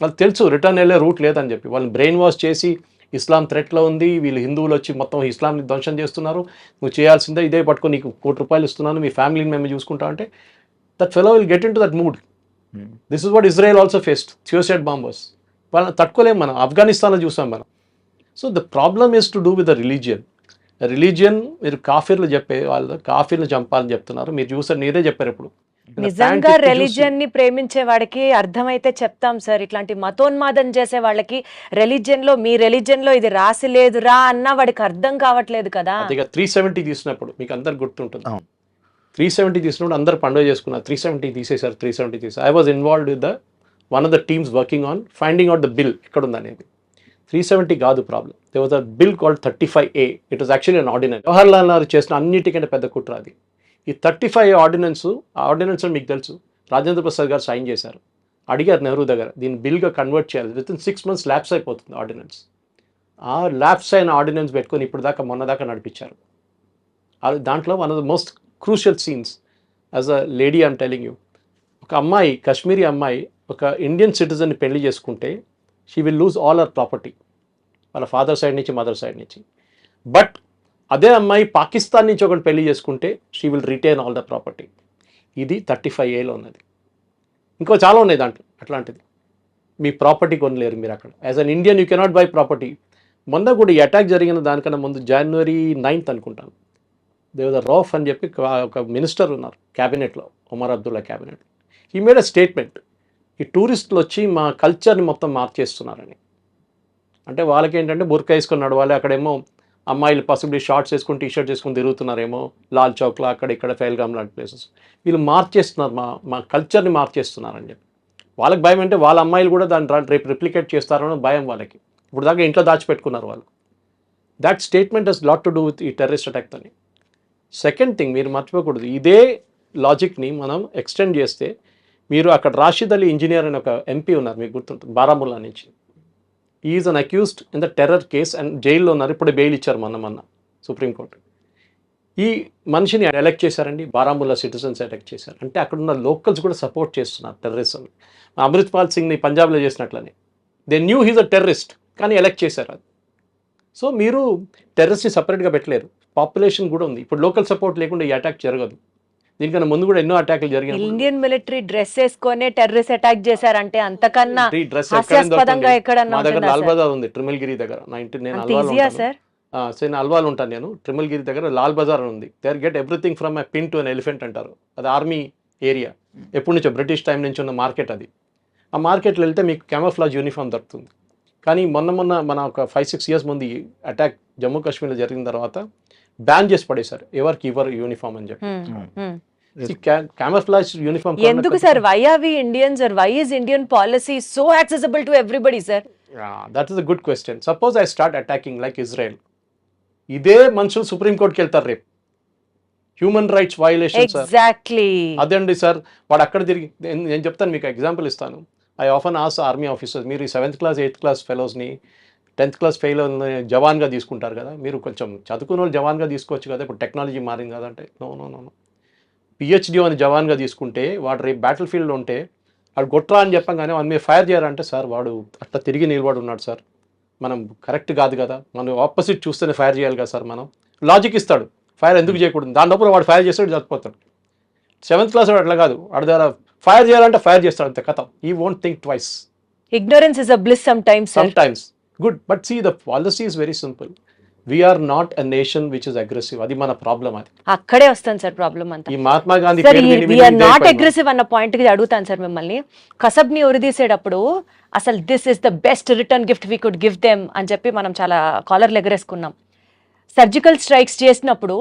వాళ్ళకి తెలుసు రిటర్న్ వెళ్ళే రూట్ లేదని చెప్పి. వాళ్ళని బ్రెయిన్ వాష్ చేసి ఇస్లాం థ్రెట్లో ఉంది, వీళ్ళు హిందువులు వచ్చి మొత్తం ఇస్లాంని ధ్వంసం చేస్తున్నారు, నువ్వు చేయాల్సిందే ఇదే పట్టుకొని నీకు ₹1 ఇస్తున్నాను, మీ ఫ్యామిలీని మేము చూసుకుంటా అంటే that fellow will get in to that mood. This is what Israel also faced, suicide bombers. వాళ్ళని తట్టుకోలేము మనం. ఆఫ్ఘనిస్తాన్లో చూసాం మనం. So the problem is to do with the religion. మీరు కాఫీర్లు చెప్పే వాళ్ళు కాఫీర్లు చంపాలని చెప్తున్నారు. మీరు చూసారు, మీరే చెప్పారు ఇప్పుడు. నిజంగా రిలీజియన్ ని ప్రేమించే వాడికి అర్థమైతే చెప్తాం సార్. ఇట్లాంటి మతోన్మాదం చేసే వాళ్ళకి మీ రిలీజియన్ లో ఇది రాసి లేదురా అన్న వాడికి అర్థం కావట్లేదు కదా. 370 తీసినప్పుడు మీకు అందరు గుర్తుంటుంది. 370 తీసినప్పుడు అందరు పండుగ చేసుకున్నారు. 370 తీసేశారు. 370 తీసారు. I was involved with one of the teams working on finding out the bill ఎక్కడ ఉందనేది. 370 కాదు problem. There was a bill called 35A. It was actually an ordinance. Jawaharlal Nehru చేసిన అన్నిటికంటే పెద్ద కుట్ర అది. ఈ 35 ఆర్డినెన్స్ మీకు తెలుసు, రాజేంద్ర ప్రసాద్ గారు సైన్ చేశారు. అడిగారు నెహ్రూ దగ్గర, దీన్ని బిల్గా కన్వర్ట్ చేయాలి, వితిన్ 6 months ల్యాప్స్ అయిపోతుంది ఆర్డినెన్స్. ఆ ల్యాప్స్ అయిన ఆర్డినెన్స్ పెట్టుకొని ఇప్పుడు దాకా మొన్న దాకా నడిపించారు. దాంట్లో one of the most crucial scenes as a lady I'm telling you. ఒక అమ్మాయి, కాశ్మీరీ అమ్మాయి ఒక ఇండియన్ సిటిజన్ని పెళ్లి చేసుకుంటే she will lose all our property, వాళ్ళ ఫాదర్ సైడ్ నుంచి మదర్ సైడ్ నుంచి. బట్ అదే అమ్మాయి పాకిస్తాన్ నుంచి ఒకటి పెళ్లి చేసుకుంటే she will retain all the property. ఇది 35Aలో ఉన్నది. ఇంకో చాలా ఉన్నాయి దాంట్లో అట్లాంటిది. మీ ప్రాపర్టీ కొనలేరు మీరు అక్కడ. As an Indian you cannot by property. మొన్న కూడా ఈ అటాక్ జరిగిన దానికన్నా ముందు January 9th అనుకుంటాను, దేవద రౌఫ్ అని చెప్పి ఒక మినిస్టర్ ఉన్నారు క్యాబినెట్లో, Omar Abdullah cabinet. He made a statement, ఈ టూరిస్టులు వచ్చి మా కల్చర్ని మొత్తం మార్చేస్తున్నారని. అంటే వాళ్ళకి ఏంటంటే బుర్కా వేసుకొని నడవాలి, అక్కడేమో అమ్మాయిలు పాసిబిలీ షార్ట్స్ వేసుకుని టీషర్ట్ వేసుకుని తిరుగుతున్నారేమో లాల్ చౌక్లో అక్కడ ఇక్కడ ఫెయిల్గామ్ లాంటి ప్లేసెస్. వీళ్ళు మార్చేస్తున్నారు, మా కల్చర్ని మార్చేస్తున్నారని చెప్పి. వాళ్ళకి భయం అంటే వాళ్ళ అమ్మాయిలు కూడా దాన్ని రేపు రిప్లికేట్ చేస్తారని భయం వాళ్ళకి. ఇప్పుడు దాకా ఇంట్లో దాచిపెట్టుకున్నారు వాళ్ళు. That statement has lot to do with ఈ టెర్రరిస్ట్ అటాక్ అని. సెకండ్ థింగ్ మీరు మర్చిపోకూడదు, ఇదే లాజిక్ని మనం ఎక్స్టెండ్ చేస్తే మీరు అక్కడ రాషిద్ అలీ ఇంజనీర్ అని ఒక ఎంపీ ఉన్నారు, మీకు గుర్తుంటుంది, బారాముల్లా నుంచి. Is an accused in the terror case and జైల్లో ఉన్నారు. ఇప్పుడే బెయిల్ ఇచ్చారు మొన్న సుప్రీంకోర్టు. ఈ మనిషిని ఎలెక్ట్ చేశారండి, బారాముల్లా సిటిజన్స్ ఎలెక్ట్ చేశారు. అంటే అక్కడ ఉన్న లోకల్స్ కూడా సపోర్ట్ చేస్తున్నారు టెర్రరిజం. అమృత్పాల్ సింగ్ని పంజాబ్లో చేసినట్లనే they knew he's a terrorist, కానీ ఎలెక్ట్ చేశారు అది. సో మీరు టెర్రరిస్ట్ని సపరేట్గా పెట్టలేరు, పాపులేషన్ కూడా ఉంది. ఇప్పుడు లోకల్ సపోర్ట్ లేకుండా ఈ అటాక్ జరగదు. దీనికన్నా ముందు కూడా ఎన్నో అటాక్లు జరిగాయి. ఇండియన్ మిలిటరీ డ్రెస్ వేసుకొని టెర్రరిస్ట్ అటాక్ చేశారంటే అంతకన్నా హాస్యాస్పదంగా ఎక్కడన్నా మా దగ్గర లాల్ బజార్ ఉంది ట్రిమిల్గిరి దగ్గర. నేను అల్వాల్ ఉంటాను, నేను ట్రిమిల్గిరి దగ్గర లాల్ బజార్ ఉంది. There get everything from a pin to an elephant అంటారు. అది ఆర్మీ ఏరియా, ఎప్పటి నుంచో బ్రిటిష్ టైం నుంచి ఉన్న మార్కెట్ అది. ఆ మార్కెట్లో వెళ్తే మీకు క్యామోఫ్లాజ్ యూనిఫామ్ దొరుకుతుంది. కానీ మన ఒక 5-6 years ముందు ఈ అటాక్ జమ్మూ కాశ్మీర్లో జరిగిన తర్వాత బ్యాన్ చేసి పడేశారు, ఎవరికి ఇవ్వరు యూనిఫామ్ అని చెప్పి. క్యామోఫ్లాజ్ యూనిఫామ్ ఎందుకు sir? Why are we Indians are why is Indian policy so accessible to everybody sir? That is a good question. Suppose I start attacking like Israel, ఇదే మనుషులు సుప్రీంకోర్టుకి వెళ్తారు రేపు. హ్యూమన్ రైట్స్ వయలేషన్ ఎగ్జాక్ట్లీ అదండి సార్. వాడు అక్కడ తిరిగి, నేను చెప్తాను మీకు ఎగ్జాంపుల్ ఇస్తాను. I often ask army officers, మీరు ఈ 7th class 8th class ఫెలోస్ని 10th class ఫెయిల్ జవాన్గా తీసుకుంటారు కదా, మీరు కొంచెం చదువుకున్న వాళ్ళు జవాన్గా తీసుకోవచ్చు కదా, ఇప్పుడు టెక్నాలజీ మారింది కదంటే. నో PhD అని జవాన్గా తీసుకుంటే వాడు రేపు బ్యాటిల్ ఫీల్డ్లో ఉంటే వాడు గొట్రా అని చెప్పగానే వాడి మీద ఫైర్ చేయాలంటే, సార్ వాడు అట్లా తిరిగి నిలబడి ఉన్నాడు సార్, మనం కరెక్ట్ కాదు కదా, మనం ఆపోజిట్ చూస్తేనే ఫైర్ చేయాలి కదా సార్. మనం లాజిక్ ఇస్తాడు, ఫైర్ ఎందుకు చేయకూడదు, దాని లోపల వాడు ఫైర్ చేస్తాడు చచ్చిపోతాడు. 7th class వాడు అట్లా కాదు, వాడి ద్వారా ఫైర్ చేయాలంటే ఫైర్ చేస్తాడు అంతే, కథ. ఈ won't think twice. Ignorance is a bliss sometimes, sir. Sometimes. Good. But see, the policy is very simple. We are not a nation which is aggressive. అది మన ప్రాబ్లం. అది అక్కడే వస్తాను సార్ ప్రాబ్లం అంతా. ఈ మహాత్మా గాంధీ సార్ పేరు విని వీఆర్ ఇదే నాట్ అయిపోయింది. అగ్రెసివ్ అన్న పాయింట్ కి అడుగుతాను సార్ మిమ్మల్ని. కసబ్ని ఉరిదీసేటప్పుడు అసలు this is the best return gift we could give them అని చెప్పి మనం చాలా కాలర్లు ఎగరేసుకున్నాం. సర్జికల్ స్ట్రైక్స్ చేసినప్పుడు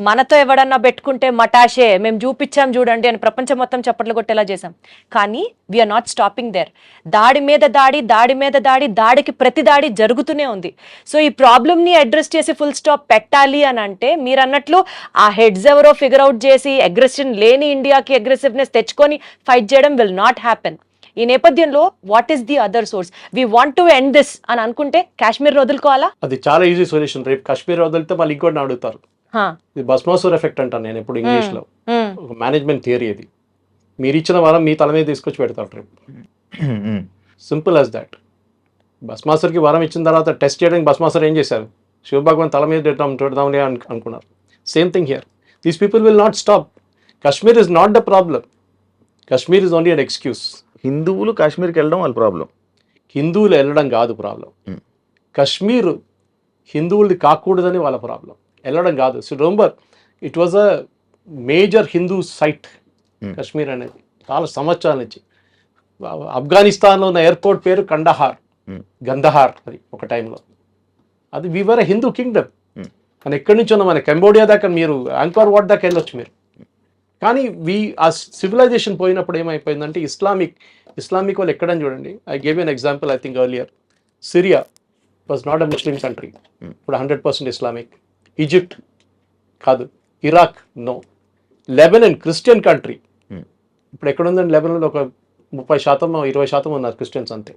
మనతో ఎవడన్నా పెట్టుకుంటే మటాషే మేము చూపించాం చూడండి అని ప్రపంచం మొత్తం చప్పట్లు కొట్టేలా చేసాం. కానీ వీఆర్ నాట్ స్టాపింగ్ దేర్. దాడి మీద దాడి, దాడి మీద దాడి, దాడికి ప్రతి దాడి జరుగుతూనే ఉంది. సో ఈ ప్రాబ్లమ్ని అడ్రస్ చేసి ఫుల్ స్టాప్ పెట్టాలి అని అంటే మీరు అన్నట్లు ఆ హెడ్స్ ఎవరో ఫిగర్ అవుట్ చేసి అగ్రెషన్ లేని ఇండియాకి అగ్రెసివ్నెస్ తెచ్చుకొని ఫైట్ చేయడం విల్ నాట్ హ్యాపెన్. ఈ నేపథ్యంలో what is the other source? We want to end this అని అనుకుంటే కాశ్మీర్ వదులుకోవాలా? అది చాలా ఈజీ సొల్యూషన్. రేపు కాశ్మీర్ వదిలితే మళ్ళీ ఇంకోటి అడుగుతారు. ఇది భస్మాసుర్ ఎఫెక్ట్ అంటాను నేను ఎప్పుడు ఇంగ్లీష్ లో. ఒక మేనేజ్మెంట్ థియరీ ఇది. మీరు ఇచ్చిన వరం మీ తల మీద తీసుకొచ్చి పెడతారు రేపు. Simple as that. భస్మాసుర్కి వరం ఇచ్చిన తర్వాత టెస్ట్ చేయడానికి భస్మాసుర్ ఏం చేశారు? శివభగవాన్ తల మీద పెడదాంలే అనుకున్నారు. Same thing here. These people will not stop. Kashmir is not the problem. Kashmir is only an excuse. హిందువులు కాశ్మీర్కి వెళ్ళడం వాళ్ళ ప్రాబ్లం. హిందువులు వెళ్ళడం కాదు ప్రాబ్లం. కాశ్మీర్ హిందువులది కాకూడదని వాళ్ళ ప్రాబ్లం. వెళ్ళడం కాదు. So remember it was a major Hindu site Kashmir అనేది చాలా సంవత్సరాల నుంచి. ఆఫ్ఘనిస్తాన్లో ఉన్న ఎయిర్పోర్ట్ పేరు గందహార్ అది ఒక టైంలో. అది వీవర్ ఎ హిందూ కింగ్డమ్. కానీ ఎక్కడి నుంచి ఉన్న మన కంబోడియా దాకా మీరు యాంకార్ వాట్ దాకా వెళ్ళొచ్చు మీరు. కానీ ఆ సివిలైజేషన్ పోయినప్పుడు ఏమైపోయిందంటే ఇస్లామిక్ వాళ్ళు ఎక్కడని చూడండి. I gave an example I think earlier. Syria was not a Muslim country. ఇప్పుడు 100% ఇస్లామిక్. ఈజిప్ట్ కాదు. Iraq no. Lebanon Christian country. ఇప్పుడు ఎక్కడ ఉందండి లెబనన్లో? ఒక 30% 20% ఉన్నారు క్రిస్టియన్స్ అంతే.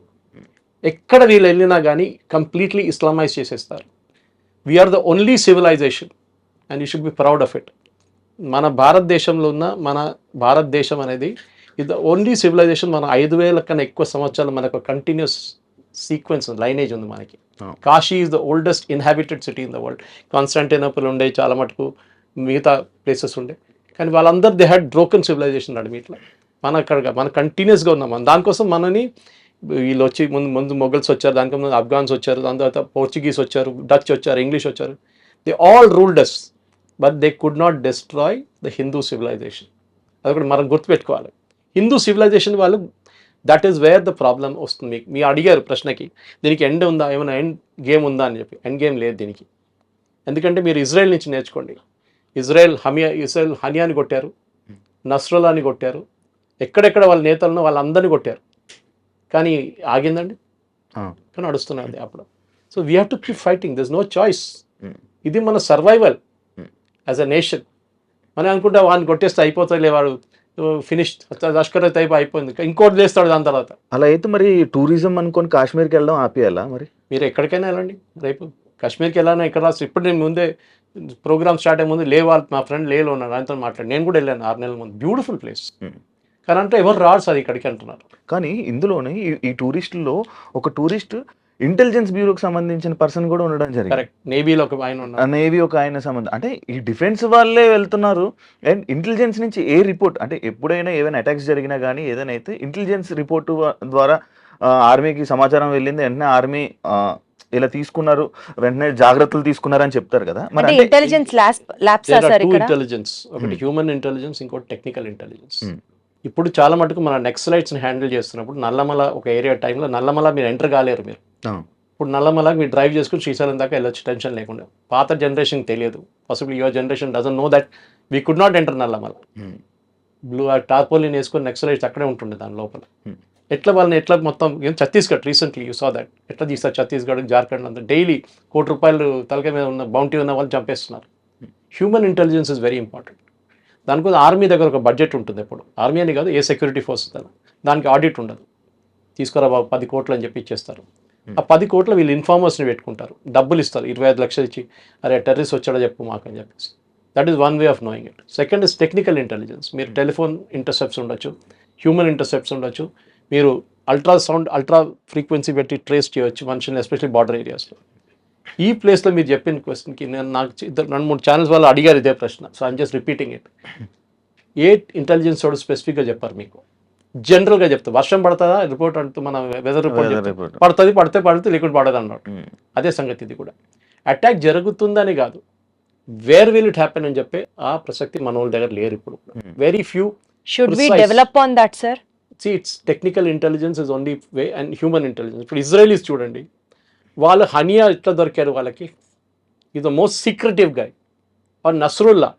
ఎక్కడ వీళ్ళు వెళ్ళినా కానీ కంప్లీట్లీ ఇస్లామైజ్ చేసేస్తారు. We are the only civilization and you should be proud of it. మన భారతదేశంలో ఉన్న భారతదేశం అనేది ఇది ఓన్లీ సివిలైజేషన్. మన 5,000 కన్నా ఎక్కువ సంవత్సరాలు మనకు కంటిన్యూస్ సీక్వెన్స్ లైనేజ్ ఉంది మనకి. Kashi is the oldest inhabited city in the world. Constantinople ఉండే, చాలా మటుకు మిగతా ప్లేసెస్ ఉండే. కానీ వాళ్ళందరూ దే హ్యాడ్ బ్రోకెన్ సివిలైజేషన్ అడి మీట్లో. మన కంటిన్యూస్గా ఉన్నాం. దానికోసం మనని వీళ్ళు వచ్చి ముందు మొఘల్స్ వచ్చారు, దానికి ముందు ఆఫ్ఘాన్స్ వచ్చారు, దాని తర్వాత పోర్చుగీస్ వచ్చారు, డచ్ వచ్చారు, ఇంగ్లీష్ వచ్చారు. They all ruled us but they could not destroy the Hindu civilization. అది కూడా మనం గుర్తుపెట్టుకోవాలి. హిందూ సివిలైజేషన్ వాళ్ళు that is where the problem వస్తుంది. మీ అడిగారు ప్రశ్నకి దీనికి ఎండ్ ఉందా, ఏమైనా ఎండ్ గేమ్ ఉందా అని చెప్పి. ఎండ్ గేమ్ లేదు దీనికి. ఎందుకంటే మీరు ఇజ్రాయెల్ నుంచి నేర్చుకోండి. ఇజ్రాయెల్ హనియాని కొట్టారు, నస్రల్లాని కొట్టారు, ఎక్కడెక్కడ వాళ్ళ నేతలను వాళ్ళందరినీ కొట్టారు. కానీ ఆగిందండి? కానీ నడుస్తున్నది అప్పుడు. So we have to keep fighting. This no choice. ఇది మన సర్వైవల్ యాజ్ అ నేషన్. మనం అనుకుంటే వాడిని కొట్టేస్తే అయిపోతాయి, వాడు ఫినిష్ లష్కర్ అయితే అయిపోయింది, ఇంకోటి చేస్తాడు దాని తర్వాత. అలా అయితే మరి టూరిజం అనుకొని కాశ్మీర్కి వెళ్ళడం ఆపేయాలా? మరి మీరు ఎక్కడికైనా వెళ్ళండి. రేపు కాశ్మీర్కి వెళ్ళాను ఎక్కడ రాసి. ఇప్పుడు నేను ముందే ప్రోగ్రామ్ స్టార్ట్ అయ్యే ముందు మా ఫ్రెండ్ లేలో ఉన్నాడు, ఆయనతో మాట్లాడి నేను కూడా వెళ్ళాను 6 నెలల ముందు. Beautiful place. కానీ అంటే ఎవరు రాడు సార్ ఇక్కడికి అంటున్నారు. కానీ ఇందులోనే ఈ టూరిస్టుల్లో ఒక టూరిస్ట్ ఇంటెలిజెన్స్ బ్యూరోకి సంబంధించిన పర్సన్ కూడా ఉండడం జరిగింది. కరెక్ట్. నేవీలో ఒక ఆయన ఉన్నారు. నేవీ ఒక ఆయన సంబంధం అంటే ఈ డిఫెన్స్ వాళ్ళే వెళ్తున్నారు. అండ్ ఇంటెలిజెన్స్ నుంచి ఏ రిపోర్ట్ అంటే ఎప్పుడైనా ఏదైనా అటాక్స్ జరిగినా కానీ ఏదైనా అయితే ఇంటెలిజెన్స్ రిపోర్టు ద్వారా ఆర్మీకి సమాచారం వెళ్ళింది, వెంటనే ఆర్మీ ఇలా తీసుకున్నారు, వెంటనే జాగ్రత్తలు తీసుకున్నారని చెప్తారు కదా. మరి ఇంటెలిజెన్స్ ల్యాబ్స్ సార్ ఇక్కడ ఇంటెలిజెన్స్ ఒకటి హ్యూమన్ ఇంటెలిజెన్స్, ఇంకోటి టెక్నికల్ ఇంటెలిజెన్స్. ఇప్పుడు చాలా మటుకు మన నెక్సలైట్స్ని హ్యాండిల్ చేస్తున్నప్పుడు నల్లమల ఒక ఏరియా టైంలో నల్లమల మీరు ఎంటర్ కాలేరు. మీరు ఇప్పుడు నల్లమల మీరు డ్రైవ్ చేసుకుని శ్రీశైలం దాకా వెళ్ళొచ్చు టెన్షన్ లేకుండా. పాత జనరేషన్ తెలియదు. Possible your generation doesn't know that we could not enter Nallamala. Blue tarpaulin వేసుకొని నెక్సలైట్స్ అక్కడే ఉంటుండే దాని లోపల. ఎట్లా మొత్తం Chhattisgarh recently you saw that ఎట్లా తీస్తారు ఛత్తీస్గఢ్, జార్ఖండ్ అంతా డైలీ ₹1 తలకాయ మీద ఉన్న బౌంటీ ఉన్న వాళ్ళు చంపేస్తున్నారు. Human intelligence is very important. దానికోసం ఆర్మీ దగ్గర ఒక బడ్జెట్ ఉంటుంది. ఎప్పుడు ఆర్మీ అని కాదు, ఏ సెక్యూరిటీ ఫోర్స్ దానికి ఆడిట్ ఉండదు. తీసుకురా బాబు 10 కోట్లు అని చెప్పి ఇచ్చేస్తారు. ఆ 10 కోట్లు వీళ్ళు ఇన్ఫార్మర్స్ని పెట్టుకుంటారు, డబ్బులు ఇస్తారు 25 లక్షలు ఇచ్చి, అరే టెర్రరిస్ట్ వచ్చాడో చెప్పు మాకు అని చెప్పేసి. That is one way of knowing it. Second is technical intelligence. మీరు టెలిఫోన్ ఇంటర్సెప్ట్స్ ఉండొచ్చు, హ్యూమన్ ఇంటర్సెప్ట్స్ ఉండొచ్చు, మీరు అల్ట్రా ఫ్రీక్వెన్సీ పెట్టి ట్రేస్ చేయవచ్చు మనుషుల్ని, ఎస్పెషల్లీ బార్డర్ ఏరియాస్లో. ఈ ప్లేస్లో మీరు చెప్పిన క్వశ్చన్కి నాకు 2-3 ఛానల్స్ వాళ్ళు అడిగారు ఇదే ప్రశ్న. So I'm just repeating it. A intelligence వాడు స్పెసిఫిక్గా చెప్పారు మీకు, జనరల్గా చెప్తా. వర్షం పడుతుందా రిపోర్ట్ అంటూ మన వెదర్ రిపోర్ట్ పడుతుంది, పడితే లేకుంటే పడదు అన్నాడు. అదే సంగతి ఇది కూడా. అటాక్ జరుగుతుందని కాదు, వేర్ విల్ ఇట్ హ్యాపెన్ అని చెప్పే ఆ ప్రసక్తి మన వాళ్ళ దగ్గర లేరు ఇప్పుడు. Very few. Should we Precise. Develop on that sir? It's technical intelligence is only way and human intelligence. ఇప్పుడు ఇజ్రాయలీస్ చూడండి, వాళ్ళు హనియా ఎట్లా దొరికారు వాళ్ళకి, is the most secretive guy. Or Nasrallah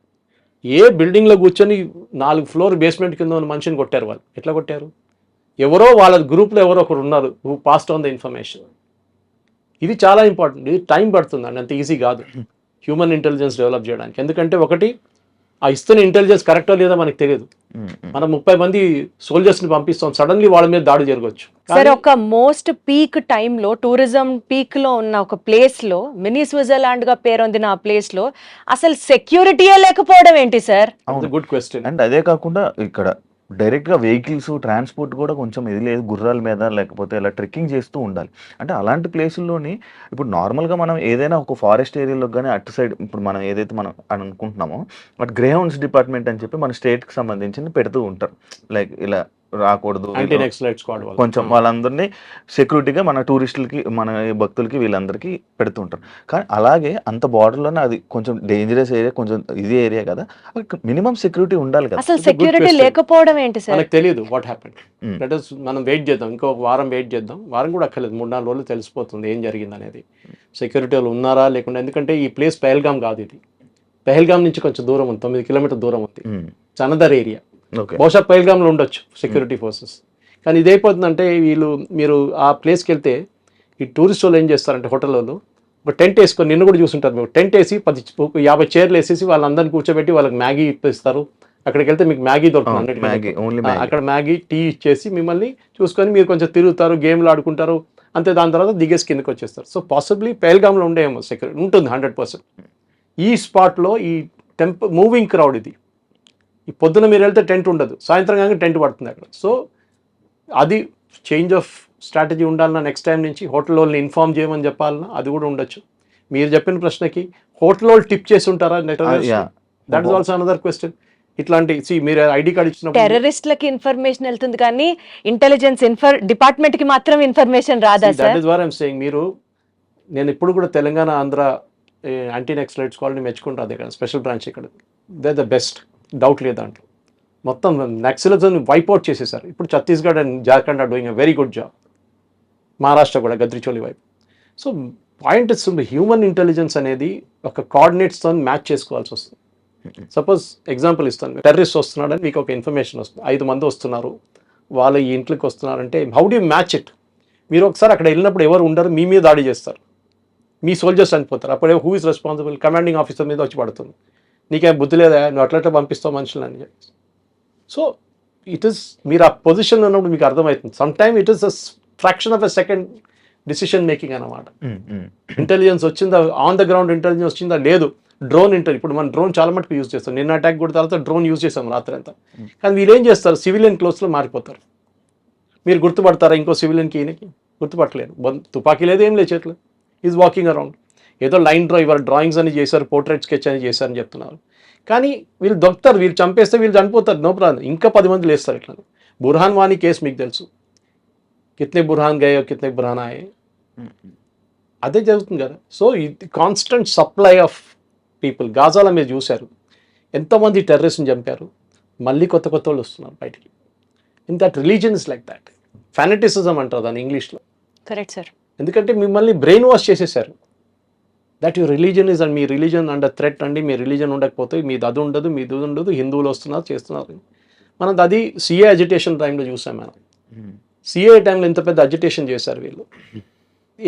ఏ బిల్డింగ్లో కూర్చొని 4 ఫ్లోర్ బేస్మెంట్ కింద ఉన్న మనిషిని కొట్టారు. వాళ్ళు ఎట్లా కొట్టారు? ఎవరో వాళ్ళ గ్రూప్లో ఎవరో ఒకరు ఉన్నారు who passed on the information. ఇది చాలా ఇంపార్టెంట్. ఇది టైం పడుతుంది అండి, అంత ఈజీ కాదు హ్యూమన్ ఇంటెలిజెన్స్ డెవలప్ చేయడానికి. ఎందుకంటే ఒకటి, ఆ ఇస్తున్న ఇంటెలిజెన్స్ కరెక్టో లేదో మనకు తెలియదు. మనం 30 మంది సోల్జర్స్ని పంపిస్తాం, సడన్లీ వాళ్ళ మీద దాడి జరగవచ్చు. సార్ ఒక మోస్ట్ పీక్ టైంలో టూరిజం పీక్ లో ఉన్న ఒక ప్లేస్ లో, మినీ స్విట్జర్లాండ్ గా పేరొందిన ఆ ప్లేస్ లో అసలు సెక్యూరిటీయే లేకపోవడం ఏంటి సార్? Good question. అండ్ అదే కాకుండా ఇక్కడ డైరెక్ట్ గా వెహికల్స్ ట్రాన్స్పోర్ట్ కూడా కొంచెం ఇది లేదు, గుర్రాల మీద లేకపోతే ఇలా ట్రెక్కింగ్ చేస్తూ ఉండాలి. అంటే అలాంటి ప్లేసుల్లోని ఇప్పుడు నార్మల్గా మనం ఏదైనా ఒక ఫారెస్ట్ ఏరియాలో కానీ అటు సైడ్ ఇప్పుడు మనం ఏదైతే మనం అని అనుకుంటున్నామో బట్ గ్రే హౌండ్స్ డిపార్ట్మెంట్ అని చెప్పి మన స్టేట్కి సంబంధించింది పెడుతూ ఉంటారు. లైక్ ఇలా రాకూడదు, యాంటీ నక్సలైట్ స్క్వాడ్ వాళ్ళు కొంచెం వాళ్ళందరినీ సెక్యూరిటీగా మన టూరిస్టులకి మన భక్తులకి వీళ్ళందరికీ పెడుతుంటారు. కానీ అలాగే అంత బార్డర్లోనే అది కొంచెం డేంజరస్ ఏరియా, కొంచెం ఇది ఏరియా కదా, మినిమం సెక్యూరిటీ ఉండాలి కదా. అసలు సెక్యూరిటీ question. లేకపోవడం ఏంటి సార్? మనకు తెలియదు వాట్ హ్యాపెండ్. దట్ ఇస్ మనం వెయిట్ చేద్దాం, ఇంకో వారం వెయిట్ చేద్దాం. వారం కూడా అక్కర్లేదు, 3-4 రోజులు తెలిసిపోతుంది ఏం జరిగింది అనేది. సెక్యూరిటీ వాళ్ళు ఉన్నారా లేకుండా. ఎందుకంటే ఈ ప్లేస్ పెహల్గామ్ కాదు, ఇది పెహల్గామ్ నుంచి కొంచెం దూరం ఉంది, 9 కిలోమీటర్ దూరం ఉంది. It's another area. ఓకే, బహుశా పెహల్గామ్లో ఉండొచ్చు సెక్యూరిటీ ఫోర్సెస్. కానీ ఇదైపోతుందంటే మీరు ఆ ప్లేస్కి వెళ్తే ఈ టూరిస్ట్ వాళ్ళు ఏం చేస్తారంటే హోటల్ వాళ్ళు ఒక టెంట్ వేసుకొని, నిన్ను కూడా చూసుంటారు మీరు, టెంట్ వేసి 50 చైర్లు వేసేసి వాళ్ళందరినీ కూర్చోబెట్టి వాళ్ళకి మ్యాగీ ఇప్పిస్తారు. అక్కడికి వెళ్తే మీకు మ్యాగీ దొరుకుతుంది, అక్కడ మ్యాగీ టీ ఇచ్చేసి మిమ్మల్ని చూసుకొని మీరు కొంచెం తిరుగుతారు, గేమ్లు ఆడుకుంటారు, అంతే. దాని తర్వాత దిగేసి కిందకి వచ్చేస్తారు. సో పాసిబ్లీ పెహల్గామ్లో ఉండేమో సెక్యూరిటీ ఉంటుంది 100%. ఈ స్పాట్లో ఈ మూవింగ్ క్రౌడ్ ఇది. ఈ పొద్దున మీరు వెళ్తే టెంట్ ఉండదు, సాయంత్రం కానీ టెంట్ పడుతుంది అక్కడ. సో అది చేంజ్ ఆఫ్ స్ట్రాటజీ ఉండాలన్నా నెక్స్ట్ టైం నుంచి హోటల్ వాళ్ళని ఇన్ఫార్మ్ చేయమని చెప్పాలన్నా అది కూడా ఉండొచ్చు. మీరు చెప్పిన ప్రశ్నకి హోటల్ వాళ్ళు టిప్ చేసి ఉంటారా? That is also another question. ఇట్లాంటి మీరు ఐడి కార్డ్ ఇచ్చినప్పుడు టెర్రరిస్ట్లకి ఇన్ఫర్మేషన్ వెళ్తుంది కానీ ఇంటెలిజెన్స్ డిపార్ట్మెంట్ కి మాత్రం ఇన్ఫర్మేషన్ రాదా sir? That is what I am saying. నేను ఇప్పుడు కూడా తెలంగాణ ఆంధ్ర యాంటీ నక్సలైట్ స్క్వాడ్ని మెచ్చుకుంటా. అదే కదా స్పెషల్ బ్రాంచ్ ఇక్కడ, దే ద బెస్ట్, డౌట్ లేదు దాంట్లో. మొత్తం నక్సలిజం వైప్అవుట్ చేసేసారు. ఇప్పుడు Chhattisgarh and Jharkhand are doing a very good job. Maharashtra కూడా గద్రిచోలి వైపు. సో పాయింట్ ఇస్తుంది, హ్యూమన్ ఇంటెలిజెన్స్ అనేది ఒక కోఆర్డినేట్స్తో మ్యాచ్ చేసుకోవాల్సి వస్తుంది. సపోజ్ ఎగ్జాంపుల్ ఇస్తాను, టెర్రరిస్ట్ వస్తున్నాడని మీకు ఒక ఇన్ఫర్మేషన్ వస్తుంది, 5 మంది వస్తున్నారు, వాళ్ళ ఈ ఇంట్లోకి వస్తున్నారంటే how do you match it? మీరు ఒకసారి అక్కడ వెళ్ళినప్పుడు ఎవరు ఉండరు, మీ మీద దాడి చేస్తారు, మీ సోల్జర్స్ చనిపోతారు. అప్పుడే who is responsible? Commanding officer మీద వచ్చి పడుతుంది. నీకేం బుద్ధి లేదా, నువ్వు అట్లా పంపిస్తావు మనుషులని చెప్పి. సో ఇట్ ఈస్, మీరు ఆ పొజిషన్లో ఉన్నప్పుడు మీకు అర్థమవుతుంది. Some time it is a fraction of a second decision making అన్నమాట. ఇంటెలిజెన్స్ వచ్చిందా, ఆన్ ద గ్రౌండ్ ఇంటెలిజెన్స్ వచ్చిందా లేదు. డ్రోన్ ఇప్పుడు మనం డ్రోన్ చాలా మటుకు యూజ్ చేస్తాం. నిన్న అటాక్ కూడా తర్వాత డ్రోన్ యూజ్ చేస్తాం రాత్రి అంతా. కానీ వీళ్ళు ఏం చేస్తారు, సివిలియన్ క్లోత్స్లో మారిపోతారు. మీరు గుర్తుపడతారా ఇంకో సివిలియన్కి? ఈయనకి గుర్తుపట్టలేరు. తుపాకీ లేదు, ఏం లేదు చేతులు, ఈజ్ వాకింగ్ అరౌండ్. ఏదో లైన్ ఇవాళ డ్రాయింగ్స్ అని చేశారు, పోర్ట్రేట్ స్కెచ్ అని చేశారని చెప్తున్నారు. కానీ వీళ్ళు దొరుకుతారు, వీళ్ళు చంపేస్తే వీళ్ళు చనిపోతారు, నో ప్రాబ్లం. ఇంకా 10 మంది లేస్తారు ఇట్లా. బుర్హాన్ వానీ కేసు మీకు తెలుసు, కిత్నే బుర్హాన్ గయో కిత్నే బుర్హాన్ ఆయే, అదే జరుగుతుంది కదా. సో ఇది కాన్స్టెంట్ సప్లై ఆఫ్ పీపుల్. గాజాలో మీరు చూశారు ఎంతోమంది టెర్రరిస్ట్ని చంపారు, మళ్ళీ కొత్త వాళ్ళు వస్తున్నారు బయటికి. In that religion is like that. Fanaticism అంటారు దాన్ని ఇంగ్లీష్లో. Correct sir. ఎందుకంటే మిమ్మల్ని బ్రెయిన్ వాష్ చేసేసారు. That your religion is and me religion under threat అండి, మీ రిలీజన్ ఉండకపోతే మీది అది ఉండదు, మీది ఉండదు, హిందువులు వస్తున్నారు చేస్తున్నారు. మనం అది సిఏ అజిటేషన్ టైంలో చూసాం. మనం సిఏ టైంలో ఇంత పెద్ద అజిటేషన్ చేశారు వీళ్ళు.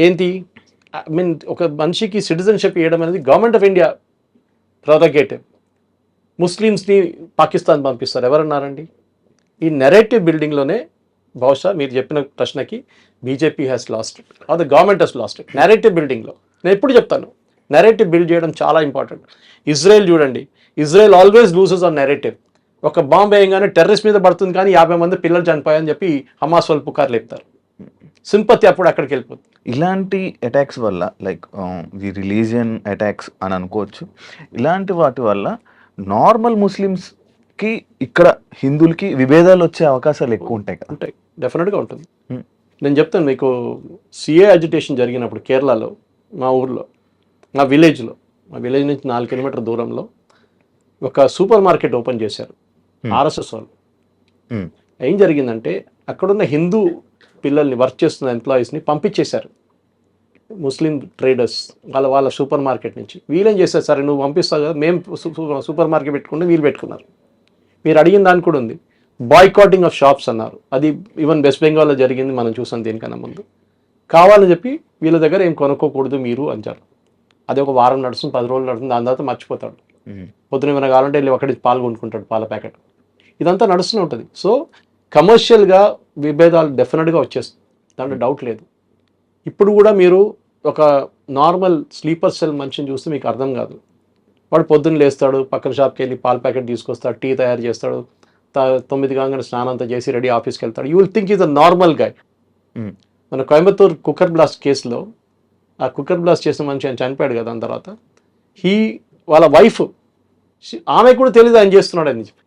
ఏంటి, ఐ మీన్ ఒక మనిషికి సిటిజన్షిప్ ఇవ్వడం అనేది గవర్నమెంట్ ఆఫ్ ఇండియా ప్రొరగేటివ్. ముస్లిమ్స్ని పాకిస్తాన్ పంపిస్తారు, ఎవరన్నారండి? ఈ నెరేటివ్ బిల్డింగ్లోనే బహుశా మీరు చెప్పిన ప్రశ్నకి BJP has lost it or the government has lost it. Narrative బిల్డింగ్లో నేను ఎప్పుడు చెప్తాను, నెరేటివ్ బిల్డ్ చేయడం చాలా ఇంపార్టెంట్. ఇజ్రాయెల్ చూడండి, Israel always loses on narrative. ఒక బాంబ్ వేయంగానే టెర్రరిస్ట్ మీద పడుతుంది కానీ 50 మంది పిల్లలు చనిపోయాయని చెప్పి హమాస్ వాళ్ళు పుకార్లు లేపుతారు. సింపతి అప్పుడు అక్కడికి వెళ్ళిపోతుంది. ఇలాంటి అటాక్స్ వల్ల లైక్ ది రిలీజియన్ అటాక్స్ అని అనుకోవచ్చు. ఇలాంటి వాటి వల్ల నార్మల్ ముస్లిమ్స్కి ఇక్కడ హిందువులకి విభేదాలు వచ్చే అవకాశాలు ఎక్కువ ఉంటాయి కదా? ఉంటాయి, డెఫినెట్గా ఉంటుంది. నేను చెప్తాను మీకు, సిఏ అజిటేషన్ జరిగినప్పుడు కేరళలో మా ఊర్లో మా విలేజ్ నుంచి 4 కిలోమీటర్ దూరంలో ఒక సూపర్ మార్కెట్ ఓపెన్ చేశారు ఆర్ఎస్ఎస్ వాళ్ళు. ఏం జరిగిందంటే అక్కడున్న హిందూ పిల్లల్ని వర్క్ చేస్తున్న ఎంప్లాయీస్ని పంపించేశారు ముస్లిం ట్రేడర్స్ వాళ్ళ సూపర్ మార్కెట్ నుంచి. వీళ్ళేం చేశారు, సరే నువ్వు పంపిస్తావు కదా, మేము సూపర్ మార్కెట్ పెట్టుకుంటే వీళ్ళు పెట్టుకున్నారు. మీరు అడిగిన దానికి కూడా ఉంది, బాయ్కాటింగ్ ఆఫ్ షాప్స్ అన్నారు. అది ఈవెన్ వెస్ట్ బెంగాల్లో జరిగింది, మనం చూసాం దీనికన్నా ముందు. కావాలని చెప్పి వీళ్ళ దగ్గర ఏం కొనుక్కోకూడదు మీరు అంటారు. అది ఒక వారం నడుస్తుంది, 10 రోజులు నడుస్తుంది, దాని తర్వాత మర్చిపోతాడు. పొద్దున ఏమైనా కావాలంటే వెళ్ళి ఒకటి పాలు కొనుక్కుంటాడు, పాల ప్యాకెట్. ఇదంతా నడుస్తూనే ఉంటుంది. సో కమర్షియల్గా విభేదాలు డెఫినెట్గా వచ్చేస్తుంది, దాంట్లో డౌట్ లేదు. ఇప్పుడు కూడా మీరు ఒక నార్మల్ స్లీపర్ సెల్ మనిషిని చూస్తే మీకు అర్థం కాదు. వాడు పొద్దున్న లేస్తాడు, పక్కన షాప్కి వెళ్ళి పాల ప్యాకెట్ తీసుకొస్తాడు, టీ తయారు చేస్తాడు, 9 కాగానే స్నానంతో చేసి రెడీ ఆఫీస్కి వెళ్తాడు. You will think is a normal guy. మన కోయంబత్తూర్ కుక్కర్ బ్లాస్ట్ కేసులో ఆ కుక్కర్ బ్లాస్ట్ చేసిన మనిషి ఆయన చనిపోయాడు కదా, దాని తర్వాత వాళ్ళ వైఫ్ ఆమె కూడా తెలియదు ఆయన చేస్తున్నాడు అని చెప్పి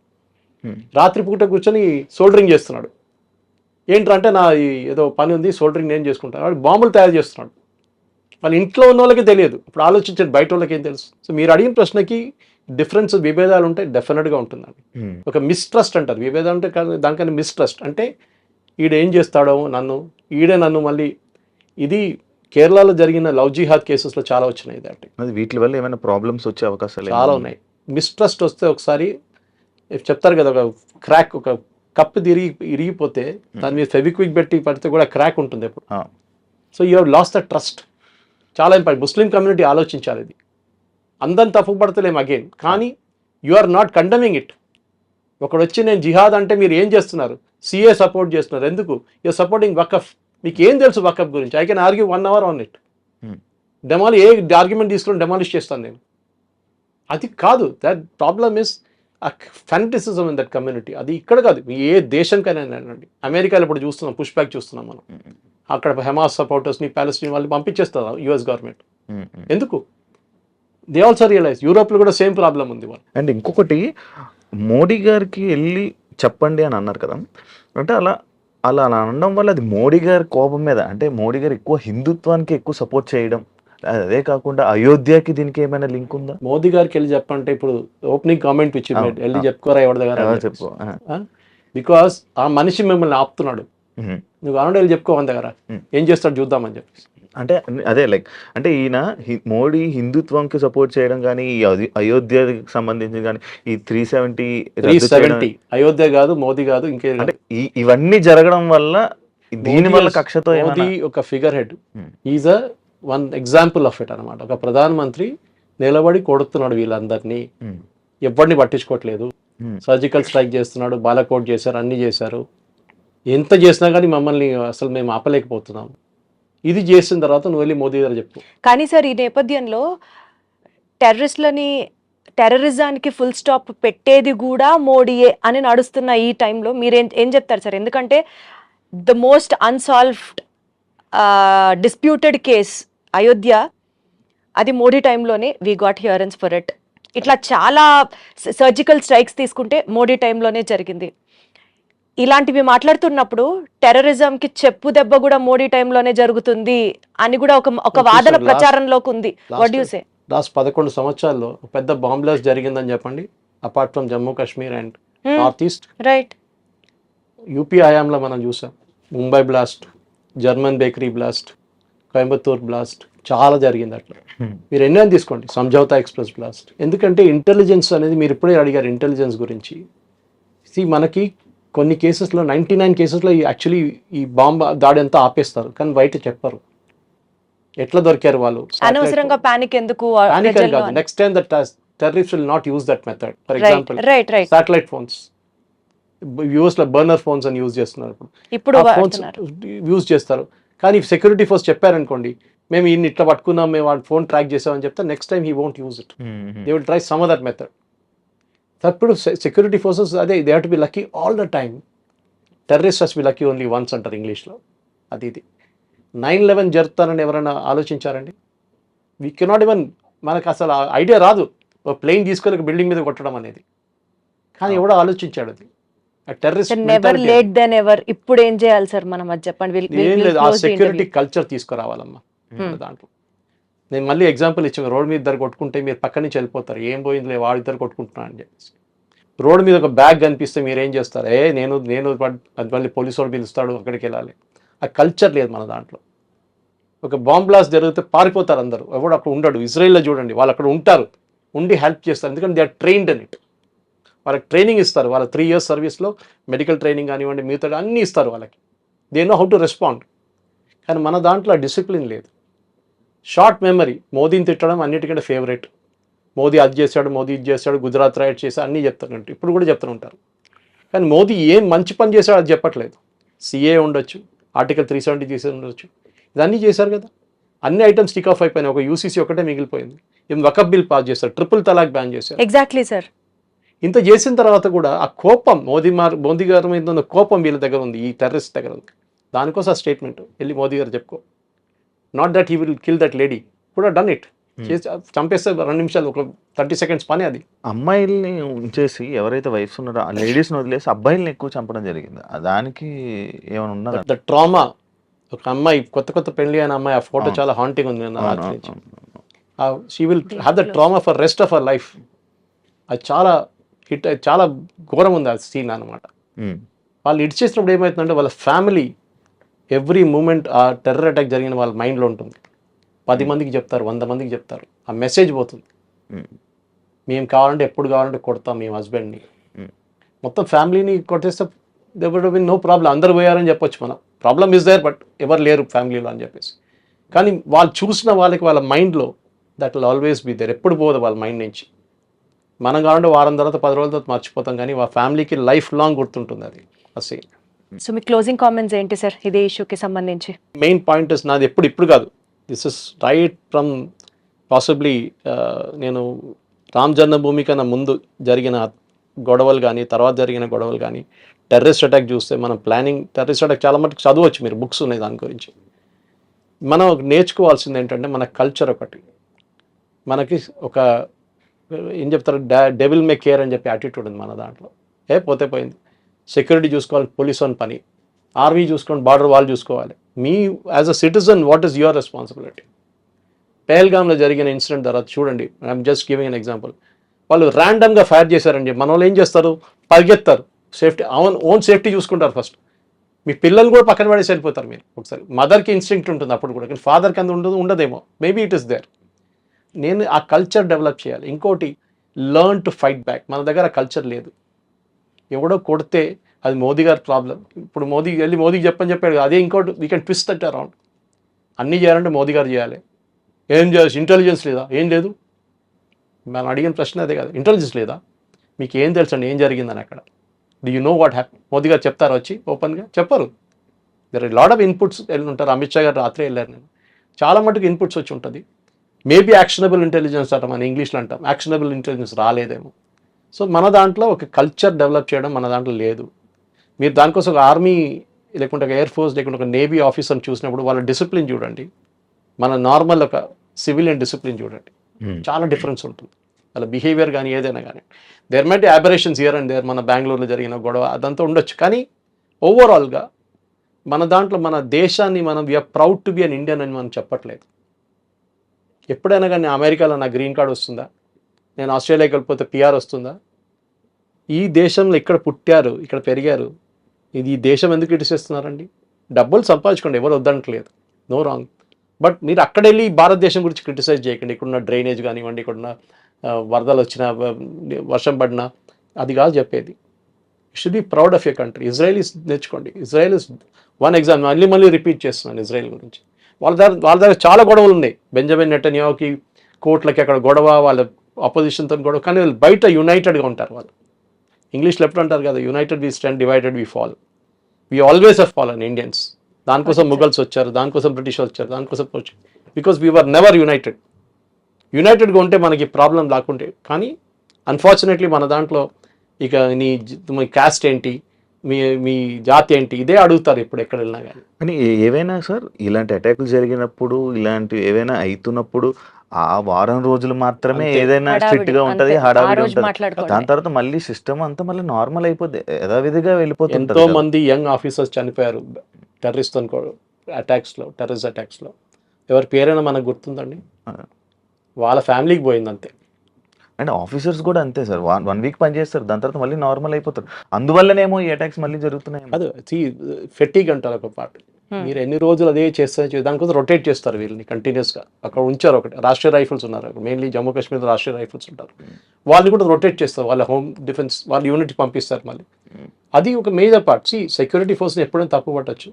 రాత్రిపూట కూర్చొని సోల్డరింగ్ చేస్తున్నాడు. ఏంటంటే నా ఏదో పని ఉంది, సోల్డరింగ్ నేను చేసుకుంటాను. వాడు బాంబులు తయారు చేస్తున్నాడు. వాళ్ళ ఇంట్లో ఉన్న వాళ్ళకి తెలియదు. ఇప్పుడు ఆలోచించండి, బయట వాళ్ళకి ఏం తెలుసు. సో మీరు అడిగిన ప్రశ్నకి డిఫరెన్స్, విభేదాలు ఉంటాయి, డెఫినెట్గా ఉంటుందండి. ఒక మిస్ట్రస్ట్ అంటారు. విభేదం అంటే దానికన్నా మిస్ట్రస్ట్ అంటే ఈడేం చేస్తాడో ఈడే నన్ను మళ్ళీ. ఇది కేరళలో జరిగిన లవ్ జిహాద్ కేసెస్లో చాలా వచ్చినాయి. అది వీటి వల్ల ఏమైనా ప్రాబ్లమ్స్ వచ్చే అవకాశాలు చాలా ఉన్నాయి. మిస్ట్రస్ట్ వస్తే ఒకసారి చెప్తారు కదా, ఒక క్రాక్, ఒక కప్పు ఇరిగిపోతే దాని మీద ఫెవిక్విక్ పెట్టి పడితే కూడా క్రాక్ ఉంటుంది ఎప్పుడు. So you have lost the trust. చాలా ఇంపార్టెంట్. ముస్లిం కమ్యూనిటీ ఆలోచించాలి. ఇది అందరిని తప్పు పడతలేము అగైన్, కానీ you are not condemning it. ఒకడు వచ్చి నేను జిహాద్ అంటే మీరు ఏం చేస్తున్నారు, సిఏ సపోర్ట్ చేస్తున్నారు, ఎందుకు? You're supporting Waqf. మీకు ఏం తెలుసు వకఫ్ గురించి? I can argue 1 hour on it. ఏ ఆర్గ్యుమెంట్ తీసుకుని డెమాలిష్ చేస్తాను నేను. అది కాదు. That problem is fanaticism in that community. అది ఇక్కడ కాదు, ఏ దేశంకైనా అండి. అమెరికాలో ఇప్పుడు చూస్తున్నాం, పుష్ బ్యాక్ చూస్తున్నాం మనం. అక్కడ హమాస్ సపోర్టర్స్ని, ప్యాలెస్టైన్ వాళ్ళు పంపించేస్తారు యుఎస్ గవర్నమెంట్. ఎందుకు? They also realize. యూరోప్లో కూడా సేమ్ ప్రాబ్లం ఉంది వాళ్ళు. అండ్ ఇంకొకటి, మోడీ గారికి వెళ్ళి చెప్పండి అని అన్నారు కదా, అంటే అలా అనడం వల్ల అది మోడీ గారి కోపం మీద, అంటే మోడీ గారు ఎక్కువ హిందుత్వానికి ఎక్కువ సపోర్ట్ చేయడం, అదే కాకుండా అయోధ్యకి దీనికి ఏమైనా లింక్ ఉందా? మోదీ గారికి వెళ్ళి చెప్పంటే ఇప్పుడు ఓపెనింగ్ కామెంట్ ఇచ్చి వెళ్ళి చెప్పుకోరా ఎవరి దగ్గర చెప్పు. బికాస్ ఆ మనిషి మిమ్మల్ని ఆపుతున్నాడు. నువ్వు కావాలంటే వెళ్ళి చెప్పుకో మన దగ్గర, ఏం చేస్తాడు చూద్దామని చెప్పి. అంటే అదే లైక్, అంటే ఈయన మోడీ హిందుత్వంకి సపోర్ట్ చేయడం కానీ, ఈ అయోధ్యకి సంబంధించి కానీ, ఈ 370 అయోధ్య కాదు, మోదీ కాదు, ఇంకే, అంటే ఇవన్నీ జరగడం వల్ల దీని వల్ల కక్షతో మోదీ ఒక figure head. Is a one example of it అనమాట. ఒక ప్రధానమంత్రి నిలబడి కొడుతున్నాడు వీళ్ళందరినీ, ఎవరిని పట్టించుకోవట్లేదు. సర్జికల్ స్ట్రైక్ చేస్తున్నాడు, బాలకోట్ చేశారు, అన్ని చేశారు. ఎంత చేసినా కానీ మమ్మల్ని అసలు మేము ఆపలేకపోతున్నాం. ఇది చేసిన తర్వాత నువ్వు వెళ్ళి మోదీ గారు చెప్పు. కానీ సార్, ఈ నేపథ్యంలో టెర్రరిజానికి ఫుల్ స్టాప్ పెట్టేది కూడా మోడీయే అని నడుస్తున్న ఈ టైంలో మీరు ఏం చెప్తారు సార్? ఎందుకంటే the most unsolved disputed case Ayodhya, అది మోడీ టైంలోనే వీ గాట్ హియరెన్స్ ఫర్ ఇట్. ఇట్లా చాలా సర్జికల్ స్ట్రైక్స్ తీసుకుంటే మోడీ టైంలోనే జరిగింది. ఇలాంటివి మాట్లాడుతున్నప్పుడు టెర్రరిజంకి చెప్పు దెబ్బ కూడా మోడీ టైంలోనే జరుగుతుంది అని కూడా ఒక వాదన ప్రచారంలోకి ఉంది. What do you say? Last 11 సంవత్సరాల్లో పెద్ద బాంబ్ బ్లాస్ట్ జరిగిందని చెప్పండి, apart from Jammu Kashmir and north east. Right. UP హయాంలో మనం చూసాం Mumbai blast, German bakery blast, Coimbatore blast, చాలా జరిగింది అట్లా. మీరు ఎన్నో తీసుకోండి, సంజౌతా ఎక్స్ప్రెస్ బ్లాస్ట్. ఎందుకంటే ఇంటెలిజెన్స్ అనేది, మీరు ఇప్పుడే అడిగారు ఇంటెలిజెన్స్ గురించి. మనకి కొన్ని కేసెస్లో 99 కేసెస్లో యాక్చువల్లీ ఈ బాంబ్ దాడి అంతా ఆపేస్తారు, కానీ బయట చెప్పరు ఎట్లా దొరికారు వాళ్ళు. అనవసరంగా పానిక్ ఎందుకు? పానిక్ అని కాదు, next time that terrorist will not use that method. For example satellite phones, US లో బర్నర్ ఫోన్స్ అని యూజ్ చేస్తున్నారు. ఇప్పుడు ఫోన్స్ యూజ్ చేస్తారు, కానీ సెక్యూరిటీ ఫోర్స్ చెప్పారనుకోండి, మేము ఇన్ని ఇట్లా పట్టుకున్నాం, మేము వాడి ఫోన్ ట్రాక్ చేసామని చెప్తే next time he won't use it. They will try some other method. అప్పుడు సెక్యూరిటీ ఫోర్సెస్ అదే, they have to be lucky all the time. Terrorist has B lucky only once అంటారు ఇంగ్లీష్లో. ఇది 9/11 జరుగుతానని ఎవరైనా ఆలోచించారండి? వీ కెనాట్ ఈవెన్, మనకు అసలు ఐడియా రాదు ఒక ప్లేన్ తీసుకొని బిల్డింగ్ మీద కొట్టడం అనేది. కానీ ఎవడో ఆలోచించాడు అది. Never late then ever. ఇప్పుడు ఏం చేయాలి సార్ మనం, అది చెప్పండి. ఏం లేదు, ఆ సెక్యూరిటీ కల్చర్ తీసుకురావాలమ్మా దాంట్లో. నేను మళ్ళీ ఎగ్జాంపుల్ ఇచ్చాను, రోడ్ మీద ఇద్దరు కొట్టుకుంటే మీరు పక్క నుంచి వెళ్ళిపోతారు, ఏం పోయిందిలే వాడు ఇద్దరు కొట్టుకుంటున్నాను అని చెప్పేసి. రోడ్ మీద ఒక బ్యాగ్ కనిపిస్తే మీరు ఏం చేస్తారు, నేను అది మళ్ళీ పోలీసు వాడు పిలుస్తాడు అక్కడికి వెళ్ళాలి. ఆ కల్చర్ లేదు మన దాంట్లో. ఒక బాంబ్ బ్లాస్ట్ జరిగితే పారిపోతారు అందరూ, ఎవడు అక్కడ ఉండడు. ఇజ్రాయిల్లో చూడండి, వాళ్ళు అక్కడ ఉంటారు, ఉండి హెల్ప్ చేస్తారు, ఎందుకంటే they are trained in it. వాళ్ళకి ట్రైనింగ్ ఇస్తారు, వాళ్ళ 3 years సర్వీస్లో మెడికల్ ట్రైనింగ్ కానివ్వండి, మిగతా అన్నీ ఇస్తారు వాళ్ళకి. They know how to respond. కానీ మన దాంట్లో డిసిప్లిన్ లేదు, షార్ట్ మెమరీ. మోదీని తిట్టడం అన్నిటికంటే ఫేవరెట్. మోదీ అది చేశాడు, మోదీ ఇది చేశాడు, గుజరాత్ రైడ్ చేశాడు, అన్నీ చెప్తానంటే ఇప్పుడు కూడా చెప్తూ ఉంటారు. కానీ మోదీ ఏం మంచి పని చేశాడు అది చెప్పట్లేదు. సిఏ ఉండొచ్చు, ఆర్టికల్ 370 చేసి ఉండొచ్చు, ఇదన్నీ చేశారు కదా. అన్ని ఐటమ్స్ స్టిక్ ఆఫ్ అయిపోయినాయి, ఒక యూసీసీ ఒకటే మిగిలిపోయింది. ఏం వకఫ్ బిల్ పాస్ చేశారు, ట్రిపుల్ తలాక్ బ్యాన్ చేశారు. Exactly sir. ఇంత చేసిన తర్వాత కూడా ఆ కోపం మోదీ గారి మీద ఉన్న కోపం వీళ్ళ దగ్గర ఉంది, ఈ టెర్రరిస్ట్ దగ్గర ఉంది. దానికోసం ఆ స్టేట్మెంట్ వెళ్ళి మోదీ గారు చెప్పుకో, not that he will kill that lady, కూడా డన్ ఇట్. చంపేస్తే 2 నిమిషాలు, ఒక 30 seconds పని అది. అమ్మాయిల్ని ఉంచేసి ఎవరైతే వైఫ్స్ ఉన్నారో ఆ లేడీస్ని వదిలేసి అబ్బాయిల్ని ఎక్కువ చంపడం జరిగింది. దానికి ఏమైనా ఉన్నదా? The trauma. ఒక అమ్మాయి కొత్త పెళ్లి అయిన అమ్మాయి, ఆ ఫోటో చాలా హాంటింగ్ ఉంది నా రాత్రి నుంచి. She will have the trauma for rest of our life. అది చాలా హిట్, చాలా ఘోరం ఉంది ఆ సీన్ అనమాట. వాళ్ళు ఇటు చేసినప్పుడు ఏమవుతుందంటే వాళ్ళ ఫ్యామిలీ ఎవ్రీ మూమెంట్ ఆ టెర్రర్ అటాక్ జరిగిన వాళ్ళ మైండ్లో ఉంటుంది. 10 మందికి చెప్తారు, 100 మందికి చెప్తారు, ఆ మెసేజ్ పోతుంది. మేము కావాలంటే ఎప్పుడు కావాలంటే కొడతాం మేము హస్బెండ్ని. మొత్తం ఫ్యామిలీని కొట్టేస్తే they would been no problem, అందరు పోయారని చెప్పొచ్చు మనం. ప్రాబ్లమ్ ఇస్ దేర్, బట్ ఎవరు లేరు ఫ్యామిలీలో అని చెప్పేసి. కానీ వాళ్ళు చూసిన వాళ్ళకి వాళ్ళ మైండ్లో that will always be there, ఎప్పుడు పోదు వాళ్ళ మైండ్ నుంచి. మనం కావాలంటే వారం తర్వాత 10 రోజుల తర్వాత మర్చిపోతాం, కానీ ఆ ఫ్యామిలీకి లైఫ్ లాంగ్ గుర్తుంటుంది అది ఆ సీన్. సో మీ క్లోజింగ్ కామెంట్స్ ఏంటి సార్ ఇదే ఇష్యూకి సంబంధించి? మెయిన్ పాయింట్ ఇస్ నాది ఇప్పుడు కాదు, this is right from possibly నేను రామ్ జన్మభూమి కన్నా ముందు జరిగిన గొడవలు కానీ, తర్వాత జరిగిన గొడవలు కానీ, టెర్రరిస్ట్ అటాక్ చూస్తే మనం ప్లానింగ్ టెర్రరిస్ట్ అటాక్ చాలా మటుకు చదవచ్చు, మీరు బుక్స్ ఉన్నాయి దాని గురించి. మనం నేర్చుకోవాల్సింది ఏంటంటే మన కల్చర్ ఒకటి, మనకి ఒక ఏం చెప్తారు, డెవిల్ మే కేర్ అని చెప్పి యాటిట్యూడ్ ఉంది మన దాంట్లో. పోతే పోయింది, సెక్యూరిటీ చూసుకోవాలి పోలీసు అని పని, ఆర్మీ చూసుకోండి, బార్డర్ వాళ్ళు చూసుకోవాలి. మీ as a citizen what is your responsibility? పెహల్గామ్లో జరిగిన ఇన్సిడెంట్ తర్వాత చూడండి, I'm just giving an example. వాళ్ళు ర్యాండమ్గా ఫైర్ చేశారని చెప్పి మన వాళ్ళు ఏం చేస్తారు, పరిగెత్తారు. సేఫ్టీ ఓన్ సేఫ్టీ చూసుకుంటారు ఫస్ట్. మీ పిల్లలు కూడా పక్కన పడేసి వెళ్ళిపోతారు మీరు. ఒకసారి మదర్కి ఇన్స్టింక్ట్ ఉంటుంది అప్పుడు కూడా, కానీ ఫాదర్కి అంత ఉండదేమో, మేబీ ఇట్ ఇస్ దేర్. నేను ఆ కల్చర్ డెవలప్ చేయాలి. ఇంకోటి, లర్న్ టు ఫైట్ బ్యాక్. మన దగ్గర ఆ కల్చర్ లేదు. ఎవడో కొడితే అది మోదీ గారి ప్రాబ్లం. ఇప్పుడు మోదీకి చెప్పాడు, అదే ఇంకోటి we can twist that around. అన్నీ చేయాలంటే మోదీ గారు చేయాలి. ఏం చేయాల్సి, ఇంటెలిజెన్స్ లేదా? ఏం లేదు. మనం అడిగిన ప్రశ్న అదే కదా, ఇంటెలిజెన్స్ లేదా? మీకు ఏం తెలుసండి ఏం జరిగిందని అక్కడ? Do you know what happy? Modi గారు చెప్తారు వచ్చి ఓపెన్గా? చెప్పరు. There are lot of inputs వెళ్ళి ఉంటారు. అమిత్ షా గారు రాత్రి వెళ్ళారు, నేను చాలా మటుకు ఇన్పుట్స్ వచ్చి ఉంటుంది. మేబీ యాక్షనబుల్ ఇంటెలిజెన్స్ అంటాం, మన ఇంగ్లీష్లో అంటాం, యాక్షనబుల్ ఇంటెలిజెన్స్ రాలేదేమో. సో మన దాంట్లో ఒక కల్చర్ డెవలప్ చేయడం మన దాంట్లో లేదు. మీరు దానికోసం ఒక ఆర్మీ లేకుంటే ఒక ఎయిర్ ఫోర్స్ లేకుంటే ఒక నేవీ ఆఫీసర్ని చూసినప్పుడు వాళ్ళ డిసిప్లిన్ చూడండి, మన నార్మల్ ఒక సివిలియన్ డిసిప్లిన్ చూడండి, చాలా డిఫరెన్స్ ఉంటుంది వాళ్ళ బిహేవియర్ కానీ ఏదైనా కానీ. There might aberrations here and there, మన బెంగళూరులో జరిగిన గొడవ అదంతా ఉండొచ్చు, కానీ ఓవరాల్గా మన దాంట్లో మన దేశాన్ని మనం we are proud to be an Indian అని మనం చెప్పట్లేదు. ఎప్పుడైనా కానీ అమెరికాలో నా గ్రీన్ కార్డ్ వస్తుందా, నేను ఆస్ట్రేలియాకి వెళ్ళిపోతే PR వస్తుందా? ఈ దేశంలో ఇక్కడ పుట్టారు, ఇక్కడ పెరిగారు, ఇది ఈ దేశం ఎందుకు ఇటుసేస్తున్నారండి? డబ్బులు సంపాదించుకోండి, ఎవరు వద్దనట్లేదు, నో రాంగ్. బట్ మీరు అక్కడ వెళ్ళి భారతదేశం గురించి క్రిటిసైజ్ చేయకండి. ఇక్కడున్న డ్రైనేజ్ కానివ్వండి, ఇక్కడున్న వరదలు వచ్చినా, వర్షం పడినా, అది కాదు చెప్పేది. You should be proud of your country. Israel నేర్చుకోండి. Israel is one example. మళ్ళీ రిపీట్ చేస్తున్నాను ఇజ్రాయెల్ గురించి. వాళ్ళ దగ్గర చాలా గొడవలు ఉన్నాయి. బెంజమిన్ నెటన్యాహుకి కోర్టులకి అక్కడ గొడవ, వాళ్ళ అపోజిషన్తో గొడవ, కానీ వాళ్ళు బయట యునైటెడ్గా ఉంటారు. వాళ్ళు ఇంగ్లీష్లో ఎప్పుడు అంటారు కదా, united we stand, divided we fall. We always have fallen Indians. దానికోసం ముఘల్స్ వచ్చారు, దానికోసం బ్రిటిష్ వచ్చారు, దానికోసం వచ్చారు, బికాస్ వీ వర్ నెవర్ యునైటెడ్గా ఉంటే మనకి ప్రాబ్లం లేకుంటే. కానీ అన్ఫార్చునేట్లీ మన దాంట్లో ఇక మీ కాస్ట్ ఏంటి, మీ జాతి ఏంటి, ఇదే అడుగుతారు ఇప్పుడు ఎక్కడ వెళ్ళినా కానీ. కానీ ఏవైనా సార్ ఇలాంటి అటాకులు జరిగినప్పుడు, ఇలాంటి ఏవైనా అవుతున్నప్పుడు ఆ వారం రోజులు మాత్రమే ఏదైనా స్ట్రిక్ట్ గా ఉంటది, హడావిడి ఉంటది. దాని తర్వాత మళ్ళీ సిస్టమ్ అంతా మళ్ళీ నార్మల్ అయిపోద్ది, యథావిధిగా వెళ్ళిపోతుంది. ఎంతో మంది యంగ్ ఆఫీసర్స్ చనిపోయారు టెర్రరిస్ట్ టెర్రరిస్ట్ అటాక్స్లో. ఎవరి పేరైనా మనకు గుర్తుందండి? వాళ్ళ ఫ్యామిలీకి పోయింది అంతే. అండ్ ఆఫీసర్స్ కూడా అంతే సార్, 1 వీక్ పని చేస్తారు, దాని తర్వాత మళ్ళీ నార్మల్ అయిపోతారు. అందువల్లనేమో ఈ అటాక్స్ మళ్ళీ జరుగుతున్నాయి. అది ఫెటీగ్ అంటారు ఒక పార్ట్. మీరు ఎన్ని రోజులు అదే చేస్తారు, దానికోసం రొటేట్ చేస్తారు వీళ్ళని కంటిన్యూస్గా. అక్కడ ఉంచారు ఒకటి రాష్ట్రీయ రైఫిల్స్ ఉన్నారు, మెయిన్లీ జమ్మూ కాశ్మీర్ రాష్ట్రీయ రైఫిల్స్ ఉంటారు, వాళ్ళని కూడా రొటేట్ చేస్తారు, వాళ్ళ హోమ్ డిఫెన్స్ వాళ్ళ యూనిట్ పంపిస్తారు మళ్ళీ. అది ఒక మేజర్ పార్ట్. సెక్యూరిటీ ఫోర్స్ని ఎప్పుడైనా తప్పు పట్టచ్చు,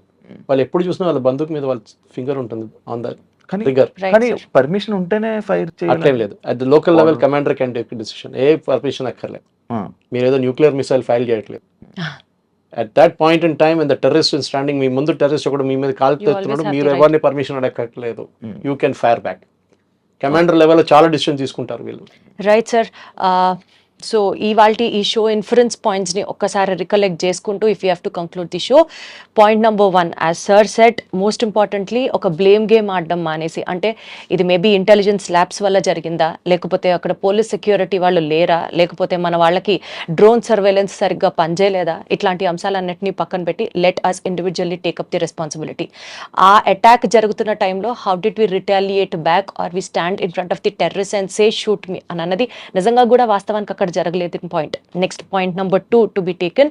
వాళ్ళు ఎప్పుడు చూసినా వాళ్ళ బందూక్ మీద వాళ్ళ ఫింగర్ ఉంటుంది ఆన్ ద ట్రిగ్గర్. కానీ పర్మిషన్ ఉంటేనే ఫైర్ అట్లేం లేదు, at the local level commander can take decision. ఏ పర్మిషన్ అక్కర్లేదు, మీరు ఏదో న్యూక్లియర్ మిసైల్ ఫైల్ చేయట్లేదు. At that point in time the terrorist in standing, మీ ముందు టెర్రరిస్ట్ ఒకటి మీ మీద కాల్ తెస్తున్నాడు, మీరు ఎవరిని పర్మిషన్ అడగట్లేదు, you can fire back. Commander లెవెల్లో చాలా డిసిషన్ తీసుకుంటారు వీళ్ళు. Right sir. సో ఇవాల్టి ఈ షో ఇన్ఫరెన్స్ పాయింట్స్ని ఒక్కసారి రికలెక్ట్ చేసుకుంటూ if you have to conclude the show, point number 1 as sir set, most importantly ఒక బ్లేమ్ గేమ్ ఆడడం మానేసి, అంటే ఇది మేబీ ఇంటెలిజెన్స్ ల్యాబ్స్ వల్ల జరిగిందా, లేకపోతే అక్కడ పోలీస్ సెక్యూరిటీ వాళ్ళు లేరా, లేకపోతే మన వాళ్ళకి డ్రోన్ సర్వేలెన్స్ సరిగ్గా పనిచేయలేదా, ఇట్లాంటి అంశాలన్నింటినీ పక్కన పెట్టి let us individually take up the responsibility. ఆ అటాక్ జరుగుతున్న టైంలో how did we retaliate back or we stand in front of the terrorist and say shoot me అని అన్నది నిజంగా కూడా వాస్తవానికి అక్కడ జరగలేదు point. Next point number 2 to be taken,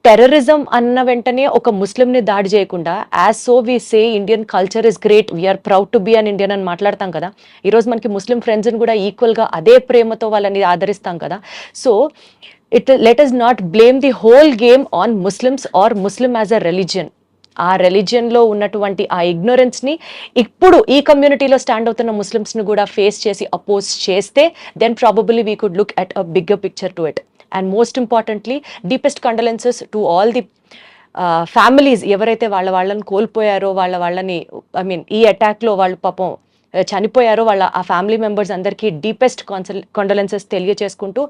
terrorism అన్న వెంటనే ఒక ముస్లింని దాడి చేయకుండా as so we say Indian culture is great, we're proud to be an Indian అని మాట్లాడతాం కదా. ఈరోజు మనకి ముస్లిం ఫ్రెండ్స్ని కూడా ఈక్వల్గా అదే ప్రేమతో వాళ్ళని ఆదరిస్తాం కదా. So let us not blame the whole game on Muslims or Muslim as a religion. ఆ రిలీజియన్లో ఉన్నటువంటి ఆ ఇగ్నోరెన్స్ని ఇప్పుడు ఈ కమ్యూనిటీలో స్టాండ్ అవుతున్న ముస్లిమ్స్ని కూడా ఫేస్ చేసి అపోజ్ చేస్తే then probably we could look at a bigger picture to it. And most importantly deepest condolences to all the families ఎవరైతే వాళ్ళని కోల్పోయారో, వాళ్ళని ఐ మీన్ ఈ అటాక్లో వాళ్ళు పాపం చనిపోయారో వాళ్ళ ఆ ఫ్యామిలీ మెంబర్స్ అందరికీ డీపెస్ట్ కండోలెన్సెస్ తెలియచేసుకుంటూ,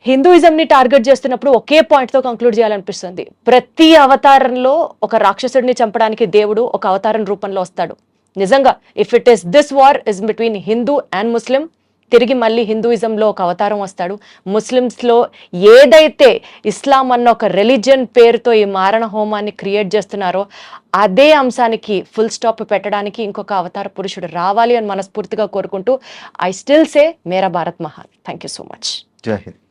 హిందూయిజంని టార్గెట్ చేస్తున్నప్పుడు ఒకే పాయింట్తో కంక్లూడ్ చేయాలనిపిస్తుంది. ప్రతి అవతారంలో ఒక రాక్షసుడిని చంపడానికి దేవుడు ఒక అవతారం రూపంలో వస్తాడు. నిజంగా if it is this war is between Hindu and Muslim, తిరిగి మళ్ళీ హిందూయిజంలో ఒక అవతారం వస్తాడు. ముస్లిమ్స్లో ఏదైతే ఇస్లాం అన్న ఒక రిలీజియన్ పేరుతో ఈ మారణ హోమాన్ని క్రియేట్ చేస్తున్నారో అదే అంశానికి ఫుల్ స్టాప్ పెట్టడానికి ఇంకొక అవతార పురుషుడు రావాలి అని మనస్ఫూర్తిగా కోరుకుంటూ ఐ స్టిల్ సే మేరా భారత్ మహాన్. Thank you so much. జై హింద్.